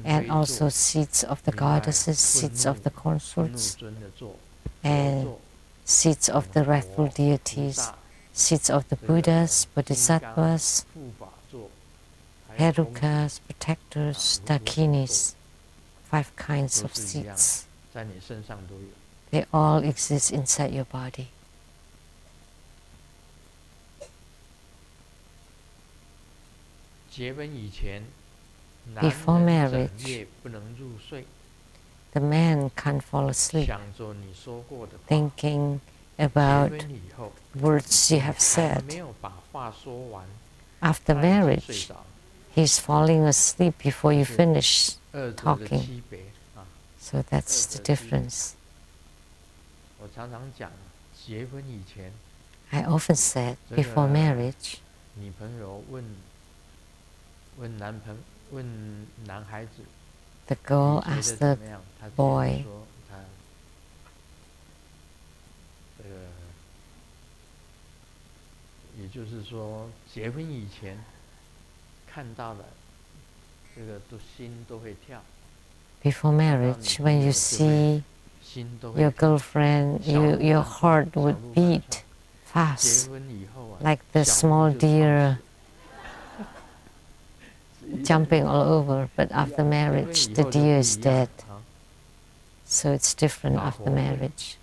And also seats of the goddesses, seats of the consorts, and seats of the wrathful deities, seats of the Buddhas, Bodhisattvas, Herukas, protectors, Dakinis, 5 kinds of seats. They all exist inside your body. Before marriage, the man can't fall asleep thinking about words you have said. After marriage, he's falling asleep before you finish talking. So that's the difference. I often said, before marriage, the girl asked the boy, before marriage, when you see your girlfriend, your heart would beat fast, like the small deer jumping all over. But after marriage, the deer is dead. So it's different after marriage.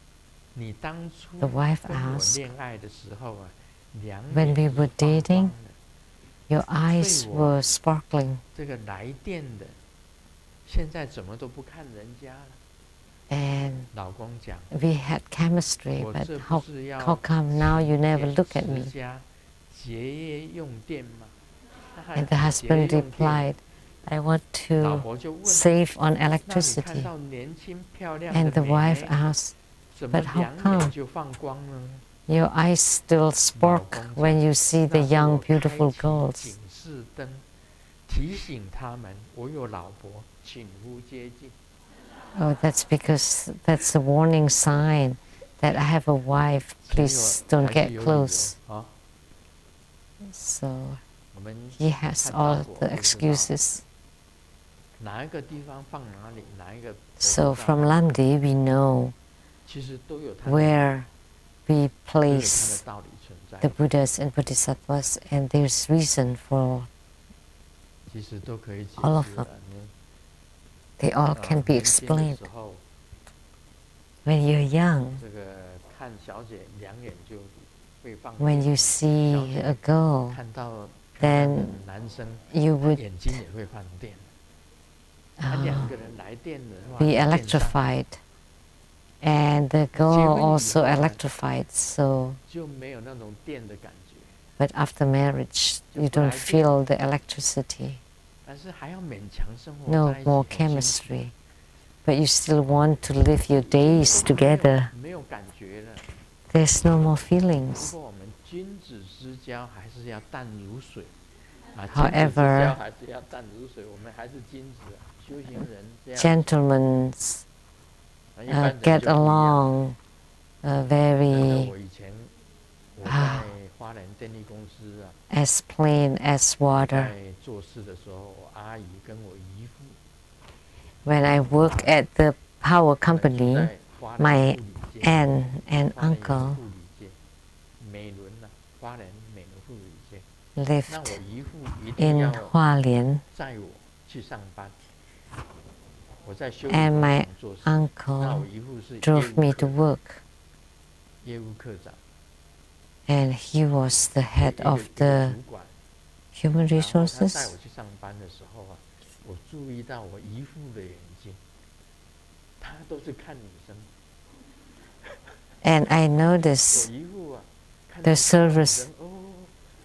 The wife asked, when we were dating, your eyes were sparkling. And we had chemistry, but how come now you never look at me? And the husband replied, I want to save on electricity. And the wife asked, But how come your eyes still spark when you see the young, beautiful girls? Oh, that's because that's a warning sign that I have a wife. Please don't get close. So he has all the excuses. So from Lamdre we know where we place the Buddhas and Bodhisattvas, and there's reason for all of them. They all can be explained. When you're young, when you see a girl, then you would be electrified, and the girl also electrified. So, but after marriage, you don't feel the electricity. No more chemistry, but you still want to live your days together. There's no more feelings. However, gentlemen get along very as plain as water. When I work at the power company, my aunt and uncle lived in Hualien, and my uncle drove me to work, and he was the head of the human resources. And I noticed the service.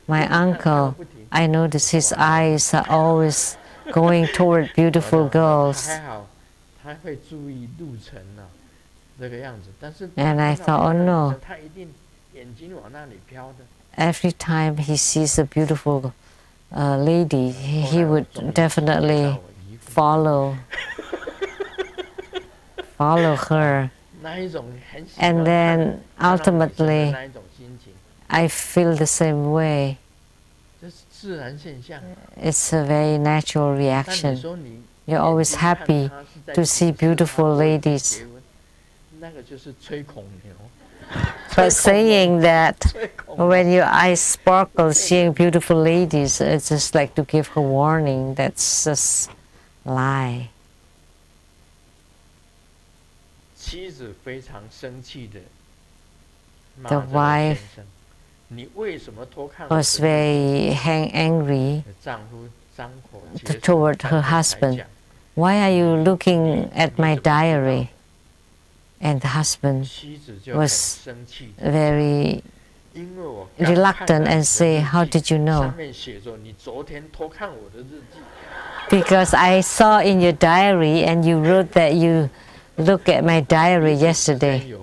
My uncle, I noticed his eyes are always going toward beautiful girls. And I thought, oh no. Every time he sees a beautiful lady, he would definitely follow her. And then ultimately, I feel the same way. It's a very natural reaction. You're always happy to see beautiful ladies. But saying that when your eyes sparkle seeing beautiful ladies, it's just like to give a warning. That's just lie. The wife was very angry toward her husband. Why are you looking at my diary? And the husband was very reluctant and say, how did you know? Because I saw in your diary and you wrote that you looked at my diary yesterday.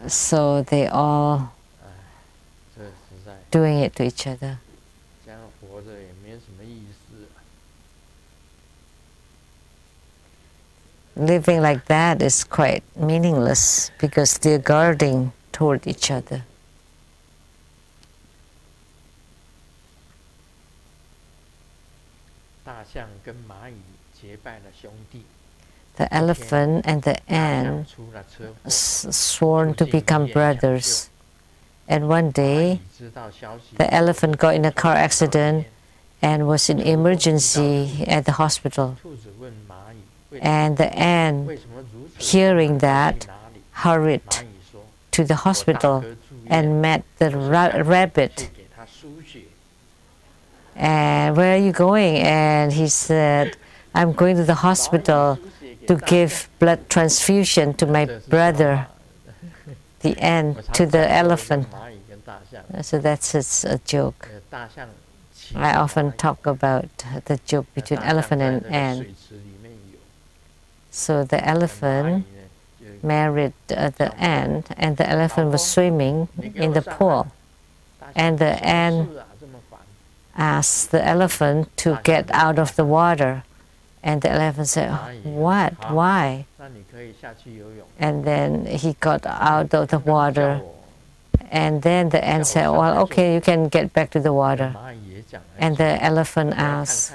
So they all doing it to each other. Living like that is quite meaningless because they're guarding toward each other. The elephant and the ant sworn to become brothers. And one day, the elephant got in a car accident and was in emergency at the hospital. And the ant, hearing that, hurried to the hospital and met the rabbit. And where are you going? And he said, I'm going to the hospital to give blood transfusion to my brother, the ant, to the elephant. So that's a joke. I often talk about the joke between elephant and ant. So the elephant married the ant, and the elephant was swimming in the pool. And the ant asked the elephant to get out of the water. And the elephant said, "What? Why?" And then he got out of the water. And then the ant said, "Well, okay, you can get back to the water." And the elephant asked,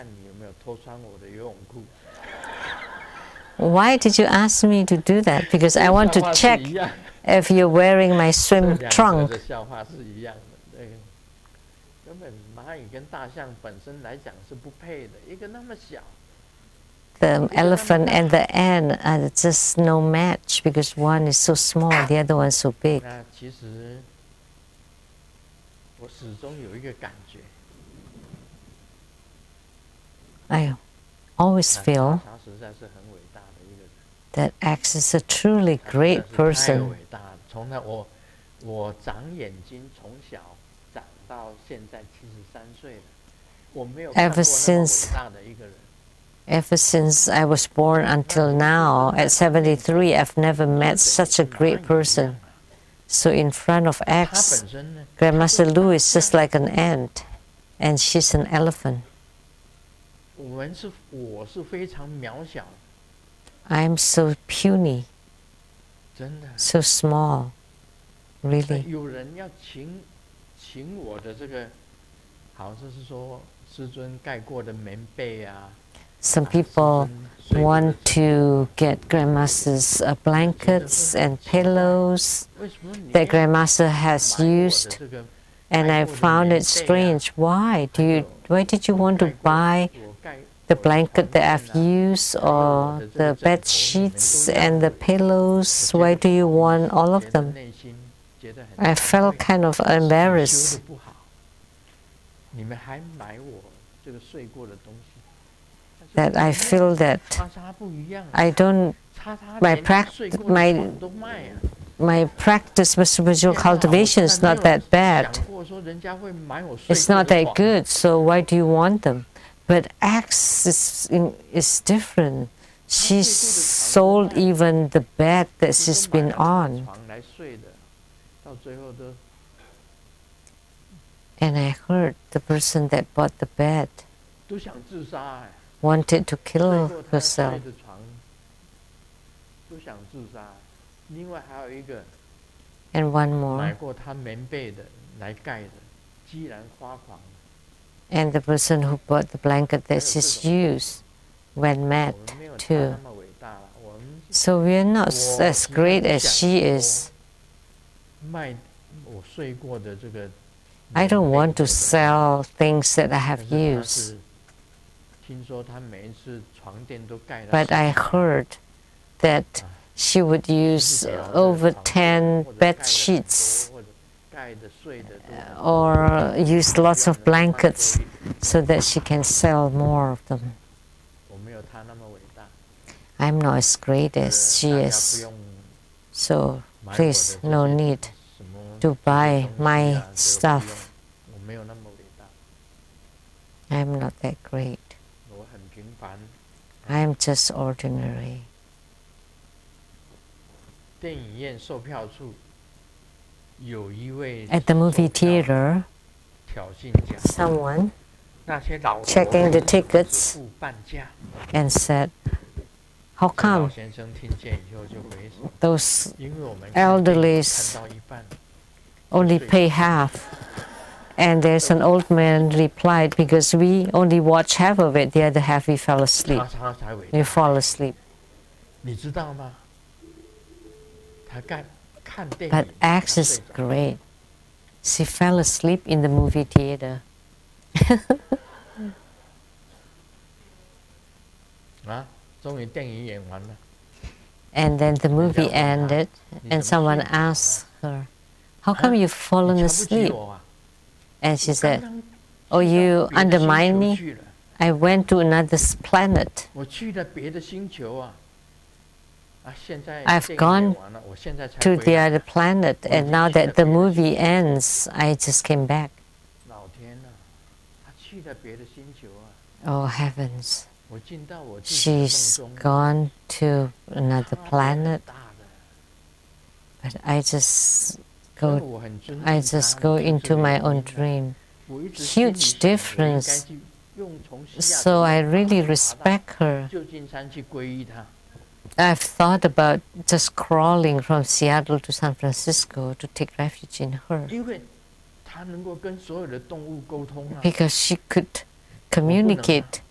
"Why did you ask me to do that? Because I want to check if you're wearing my swim trunk." The elephant and the ant are just no match because one is so small, the other one is so big. I always feel that X is a truly great person. Ever since I was born until now, at 73, I've never met such a great person. So in front of X, Grandmaster Lu is just like an ant, and she's an elephant. I'm so puny, so small, really. Some people want to get Grandmaster's blankets and pillows that Grandmaster has used, and I found it strange. Why did you want to buy the blanket that I've used, or the bed sheets and the pillows? Why do you want all of them? I felt kind of embarrassed. That I feel that I don't, my practice with spiritual cultivation is not that bad. It's not that good, so why do you want them? But X is different. She sold even the bed that she's been on. And I heard the person that bought the bed wanted to kill herself. And one more. And the person who bought the blanket that she's used went mad too. So we're not as great as she is. I don't want to sell things that I have used. But I heard that she would use over 10 bed sheets or use lots of blankets so that she can sell more of them. I'm not as great as she is, so please, no need to buy my stuff. I'm not that great. I'm just ordinary. At the movie theater, someone checking the tickets and said, "How come those elderlies only pay half?" And there's an old man replied, "Because we only watch half of it, the other half we fell asleep. We fall asleep." But X is great. She fell asleep in the movie theater. And then the movie ended, and someone asked her, "How come you've fallen asleep?" And she said, "Oh, you undermine me? I went to another planet. I've gone to the other planet, and now that the movie ends, I just came back." Oh heavens, she's gone to another planet, but I just go into my own dream. Huge difference. So I really respect her. I've thought about just crawling from Seattle to San Francisco to take refuge in her. Because she could communicate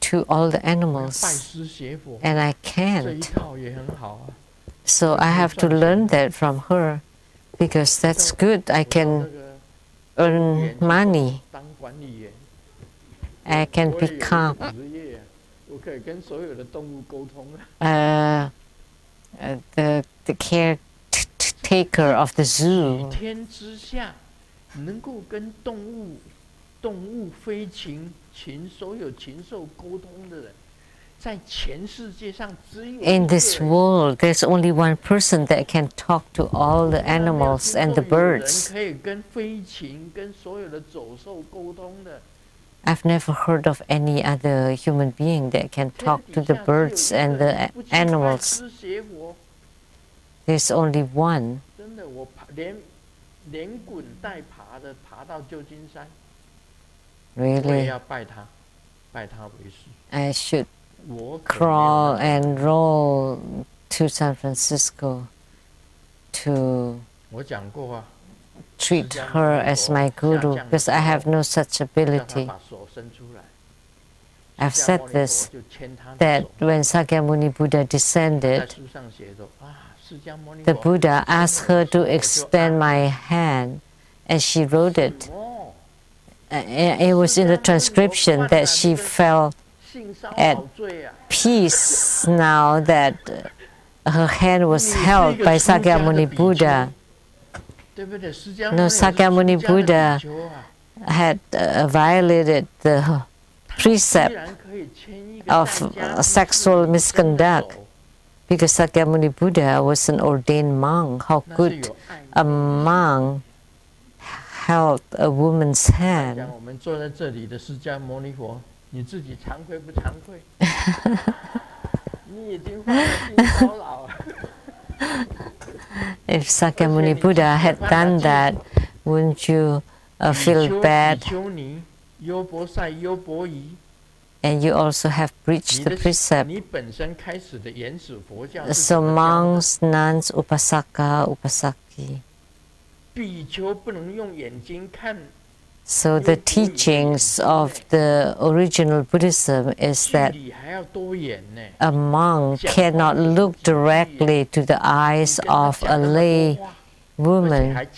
to all the animals, and I can't. So I have to learn that from her, because that's good. I can earn money. I can become the caretaker of the zoo. 动物、飞禽、所有禽兽沟通的人，在全世界上只有 In this world, there's only one person that can talk to all the animals and the birds. 可以跟飞禽、跟所有的走兽沟通的。I've never heard of any other human being that can talk to the birds and the animals. There's only one. 真的，我连滚带爬的爬到旧金山。 Really? I should crawl and roll to San Francisco to treat her as my guru, because I have no such ability. I've said this, that when Sakyamuni Buddha descended, the Buddha asked her to extend my hand, and she wrote it. It was in the transcription that she felt at peace now that her hand was held by Sakyamuni Buddha. No, Sakyamuni Buddha had violated the precept of sexual misconduct, because Sakyamuni Buddha was an ordained monk. How could a monk held a woman's hand? If Sakyamuni Buddha had done that, wouldn't you feel bad? And you also have breached the precept. So monks, nuns, upasaka, upasaki. So the teachings of the original Buddhism is that a monk cannot look directly to the eyes of a lay woman,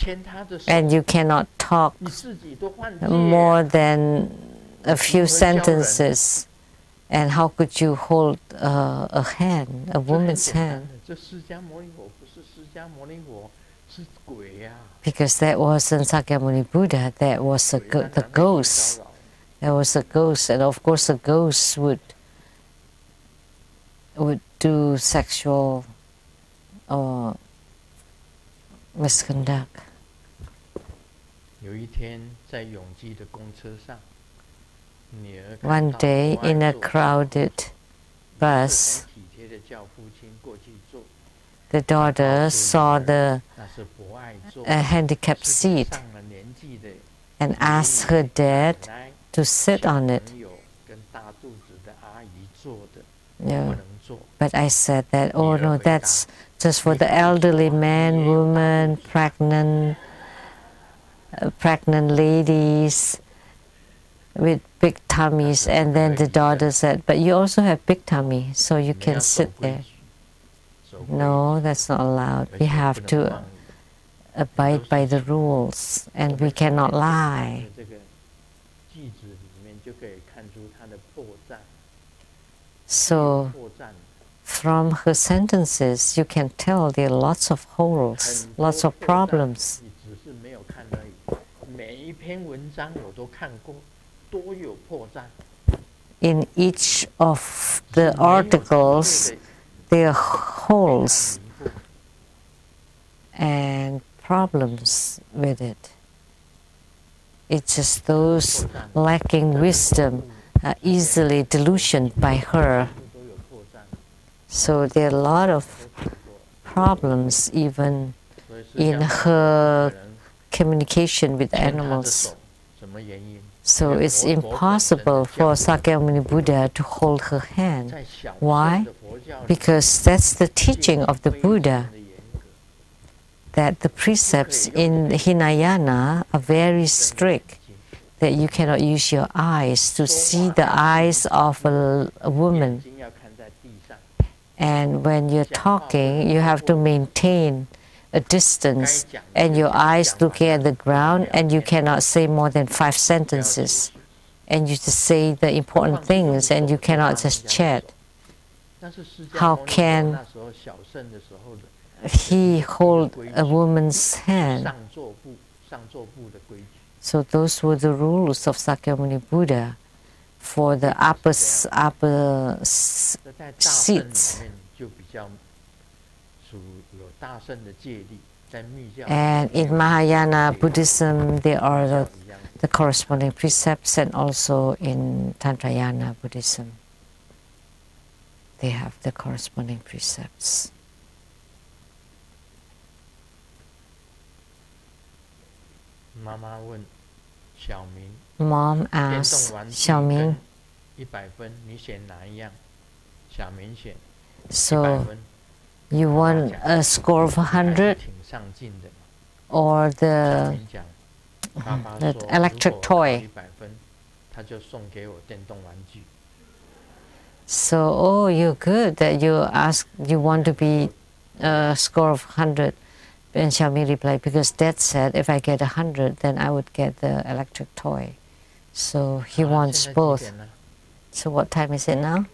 and you cannot talk more than a few sentences. And how could you hold a hand, a woman's hand? Because that wasn't Sakyamuni Buddha, that was the ghost. There was a ghost, and of course a ghost would do sexual misconduct. One day in a crowded bus, the daughter saw the handicapped seat and asked her dad to sit on it. No. But I said that, oh no, that's just for the elderly man, woman, pregnant ladies with big tummies. And then the daughter said, but you also have big tummy, so you can sit there. No, that's not allowed. We have to abide by the rules, and we cannot lie. So, from her sentences, you can tell there are lots of holes, lots of problems. In each of the articles, there are holes and problems with it. It's just those lacking wisdom easily delusioned by her. So there are a lot of problems even in her communication with animals. So it's impossible for Sakyamuni Buddha to hold her hand. Why? Because that's the teaching of the Buddha, that the precepts in Hinayana are very strict, that you cannot use your eyes to see the eyes of a woman. And when you're talking, you have to maintain a distance and your eyes looking at the ground, and you cannot say more than 5 sentences. And you just say the important things, and you cannot just chat. How can he hold a woman's hand? So those were the rules of Sakyamuni Buddha for the upper seats. And in Mahayana Buddhism, there are the corresponding precepts, and also in Tantrayana Buddhism, they have the corresponding precepts. Mom asked Xiaoming, so you want a score of 100 or the electric toy? So, oh, you're good that you want to be a score of 100. And Xiaoming replied, because Dad said if I get 100, then I would get the electric toy. So he wants both. So what time is it now?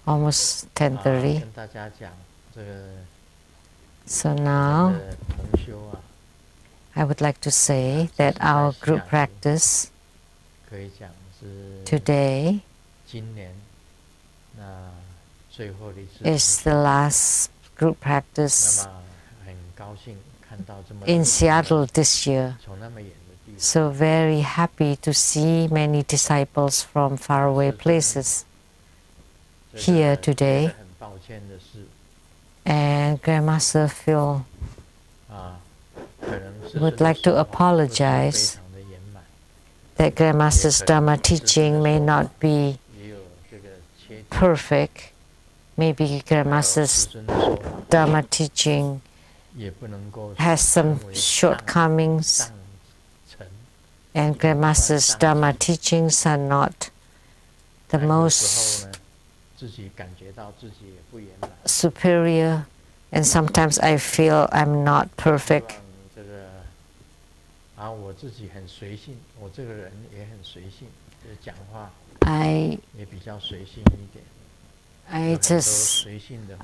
Almost 10:30. So now I would like to say that our group practice today is the last group practice in Seattle this year. So very happy to see many disciples from faraway places here today. And Grandmaster Phil would like to apologize that Grandmaster's Dharma teaching may not be perfect. Maybe Grandmaster's Dharma teaching has some shortcomings, and Grandmaster's Dharma teachings are not the most superior, and sometimes I feel I'm not perfect.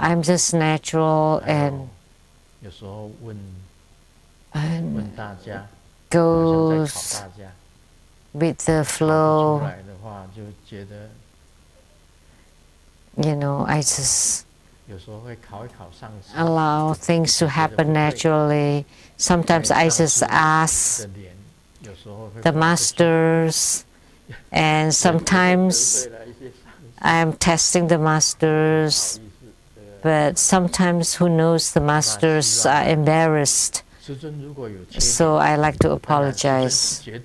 I'm just natural and goes with the flow. You know, I just allow things to happen naturally. Sometimes I just ask the masters, and sometimes I'm testing the masters, but sometimes who knows, the masters are embarrassed. So I like to apologize. You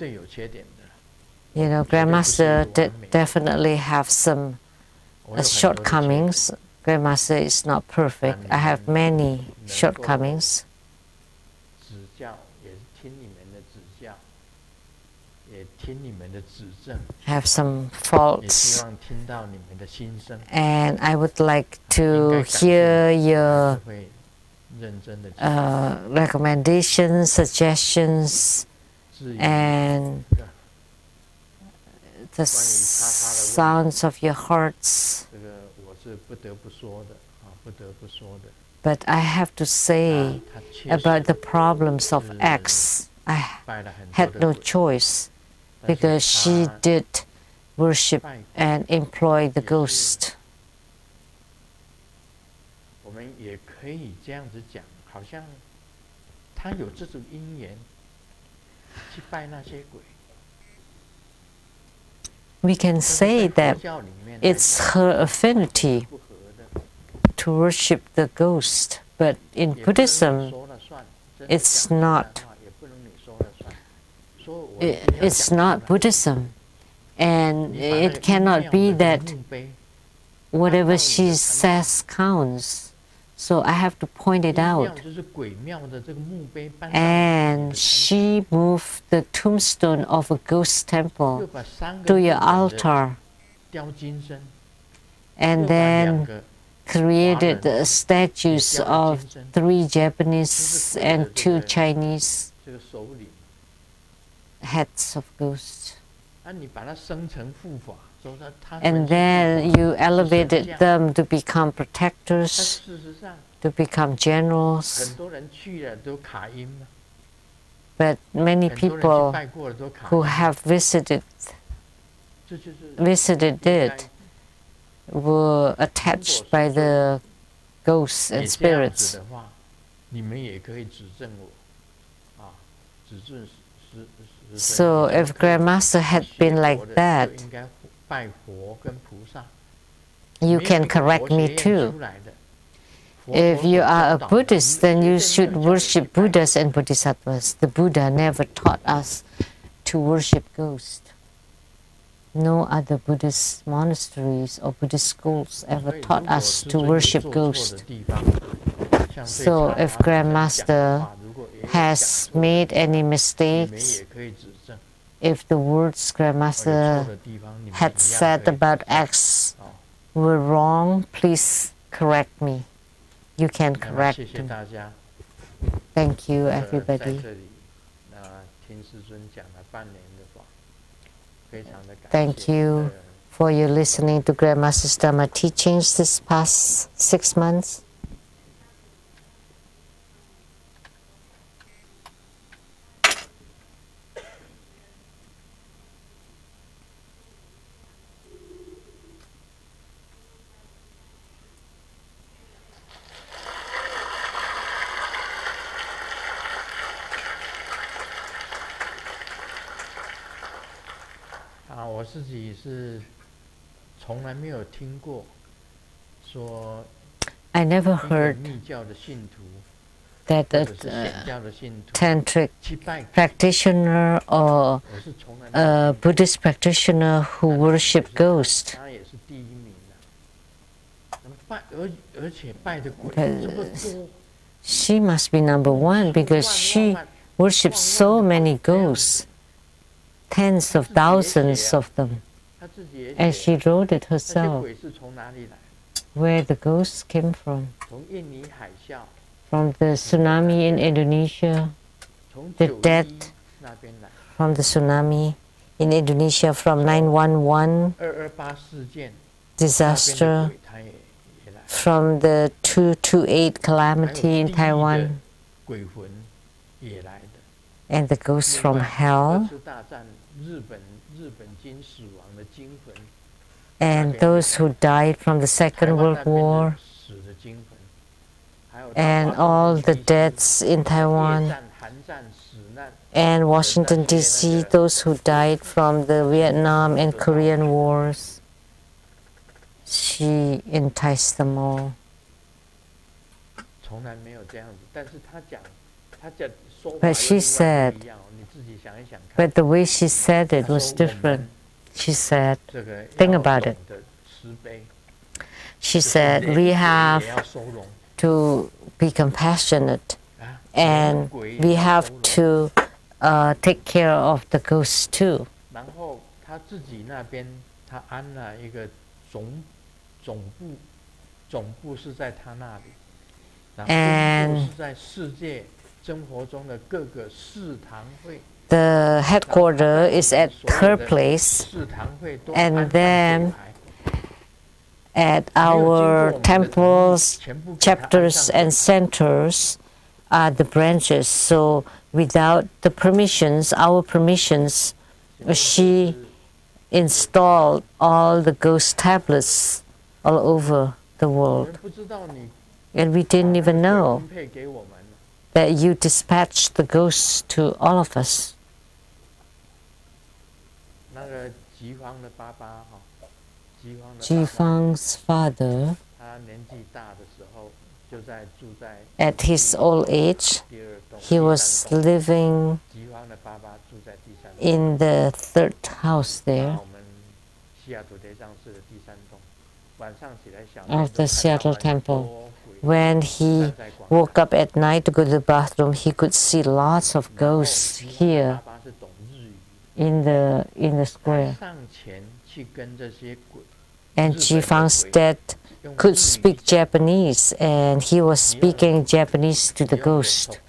know, Grandmaster definitely have some shortcomings. Grandmaster is not perfect. I have many shortcomings. Have some faults, and I would like to hear your recommendations, suggestions, and the sounds of your hearts. But I have to say about the problems of X, I had no choice, because she did worship and employ the ghost. we can say that it's her affinity to worship the ghost, but in Buddhism, it's not. It's not Buddhism, and it cannot be that whatever she says counts. So I have to point it out. And she moved the tombstone of a ghost temple to your altar, and then created the statues of 3 Japanese and 2 Chinese heads of ghosts. And then you elevated them to become protectors, to become generals. But many people who have visited it were attached by the ghosts and spirits. So if Grandmaster had been like that, you can correct me too. If you are a Buddhist, then you should worship Buddhas and Bodhisattvas. The Buddha never taught us to worship ghosts. No other Buddhist monasteries or Buddhist schools ever taught us to worship ghosts. So if Grandmaster has made any mistakes, if the words Grandmaster had said about X were wrong, please correct me. You can correct me. Thank you, everybody. Thank you for your listening to Grandmaster's Dharma teachings this past 6 months. I never heard that a tantric practitioner or a Buddhist practitioner who worship ghosts. She must be number one because she worships so many ghosts, tens of thousands of them. And she wrote it herself. Where the ghosts came from the tsunami in Indonesia, the death from the tsunami in Indonesia from 9/11 disaster, from the 228 calamity in Taiwan, and the ghosts from hell, and those who died from the Second World War, and all the deaths in Taiwan, and Washington, D.C., those who died from the Vietnam and Korean wars. She enticed them all. But she said, but the way she said it was different. She said, think about it. She said, we have to be compassionate and we have to take care of the ghosts too. And the headquarters is at her place, and then at our temples, chapters and centers are the branches. So without the permissions, our permissions, she installed all the ghost tablets all over the world. And we didn't even know that you dispatched the ghosts to all of us. Jifang's father, at his old age, he was living in the third house there of the Seattle temple. When he woke up at night to go to the bathroom, he could see lots of ghosts here in the square. And Jifang's dad could speak Japanese, and he was speaking Japanese to the ghost.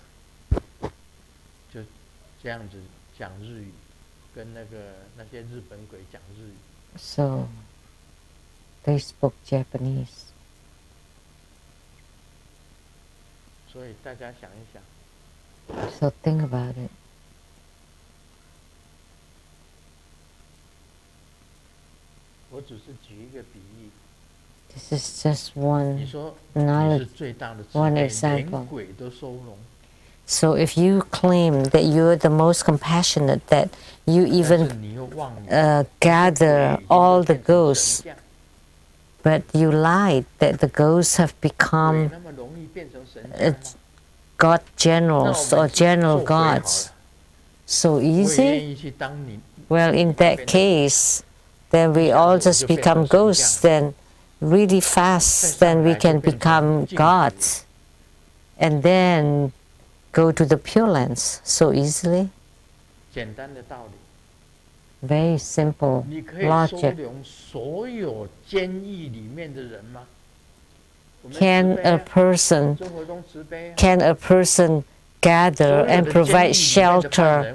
So they spoke Japanese. So think about it. This is just one knowledge, one example. So if you claim that you're the most compassionate, that you even gather all the ghosts, but you lied that the ghosts have become god generals or general gods. So easy? Well, in that case, then we all just become ghosts, then really fast, then we can become gods. And then go to the Pure Lands so easily. Very simple logic. Can a person gather and provide shelter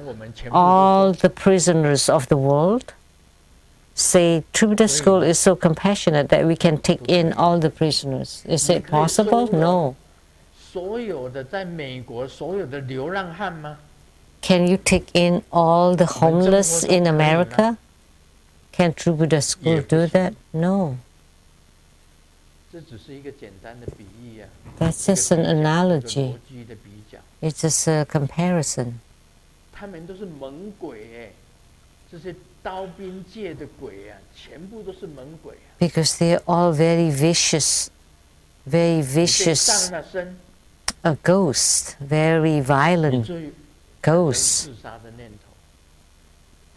all the prisoners of the world? Say, Buddha school is so compassionate that we can take in all the prisoners. Is it possible? No. Can you take in all the homeless in America? Can True Buddha school do that? No. That's just an analogy. It's just a comparison. Because they're all very vicious ghosts, very violent ghosts.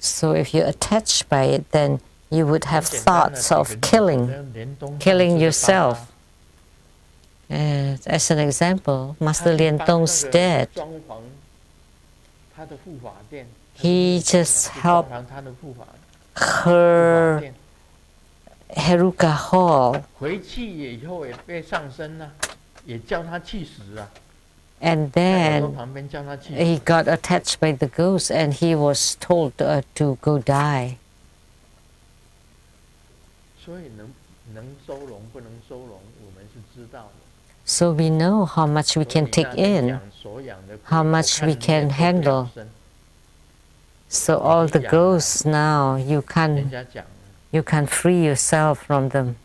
So if you're attached by it, then you would have thoughts of killing yourself. As an example, Master Lien Tong's dad, he just helped her Heruka Hall, and then he got attached by the ghost and he was told to go die. So we know how much we can take in, how much we can handle. So all the ghosts now, you can free yourself from them.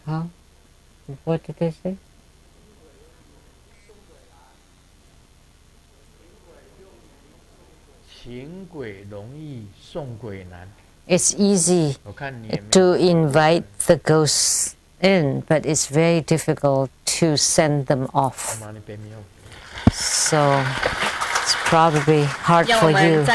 Huh? What did they say? It's easy to invite the ghosts in, but it's very difficult to send them off. So it's probably hard for you.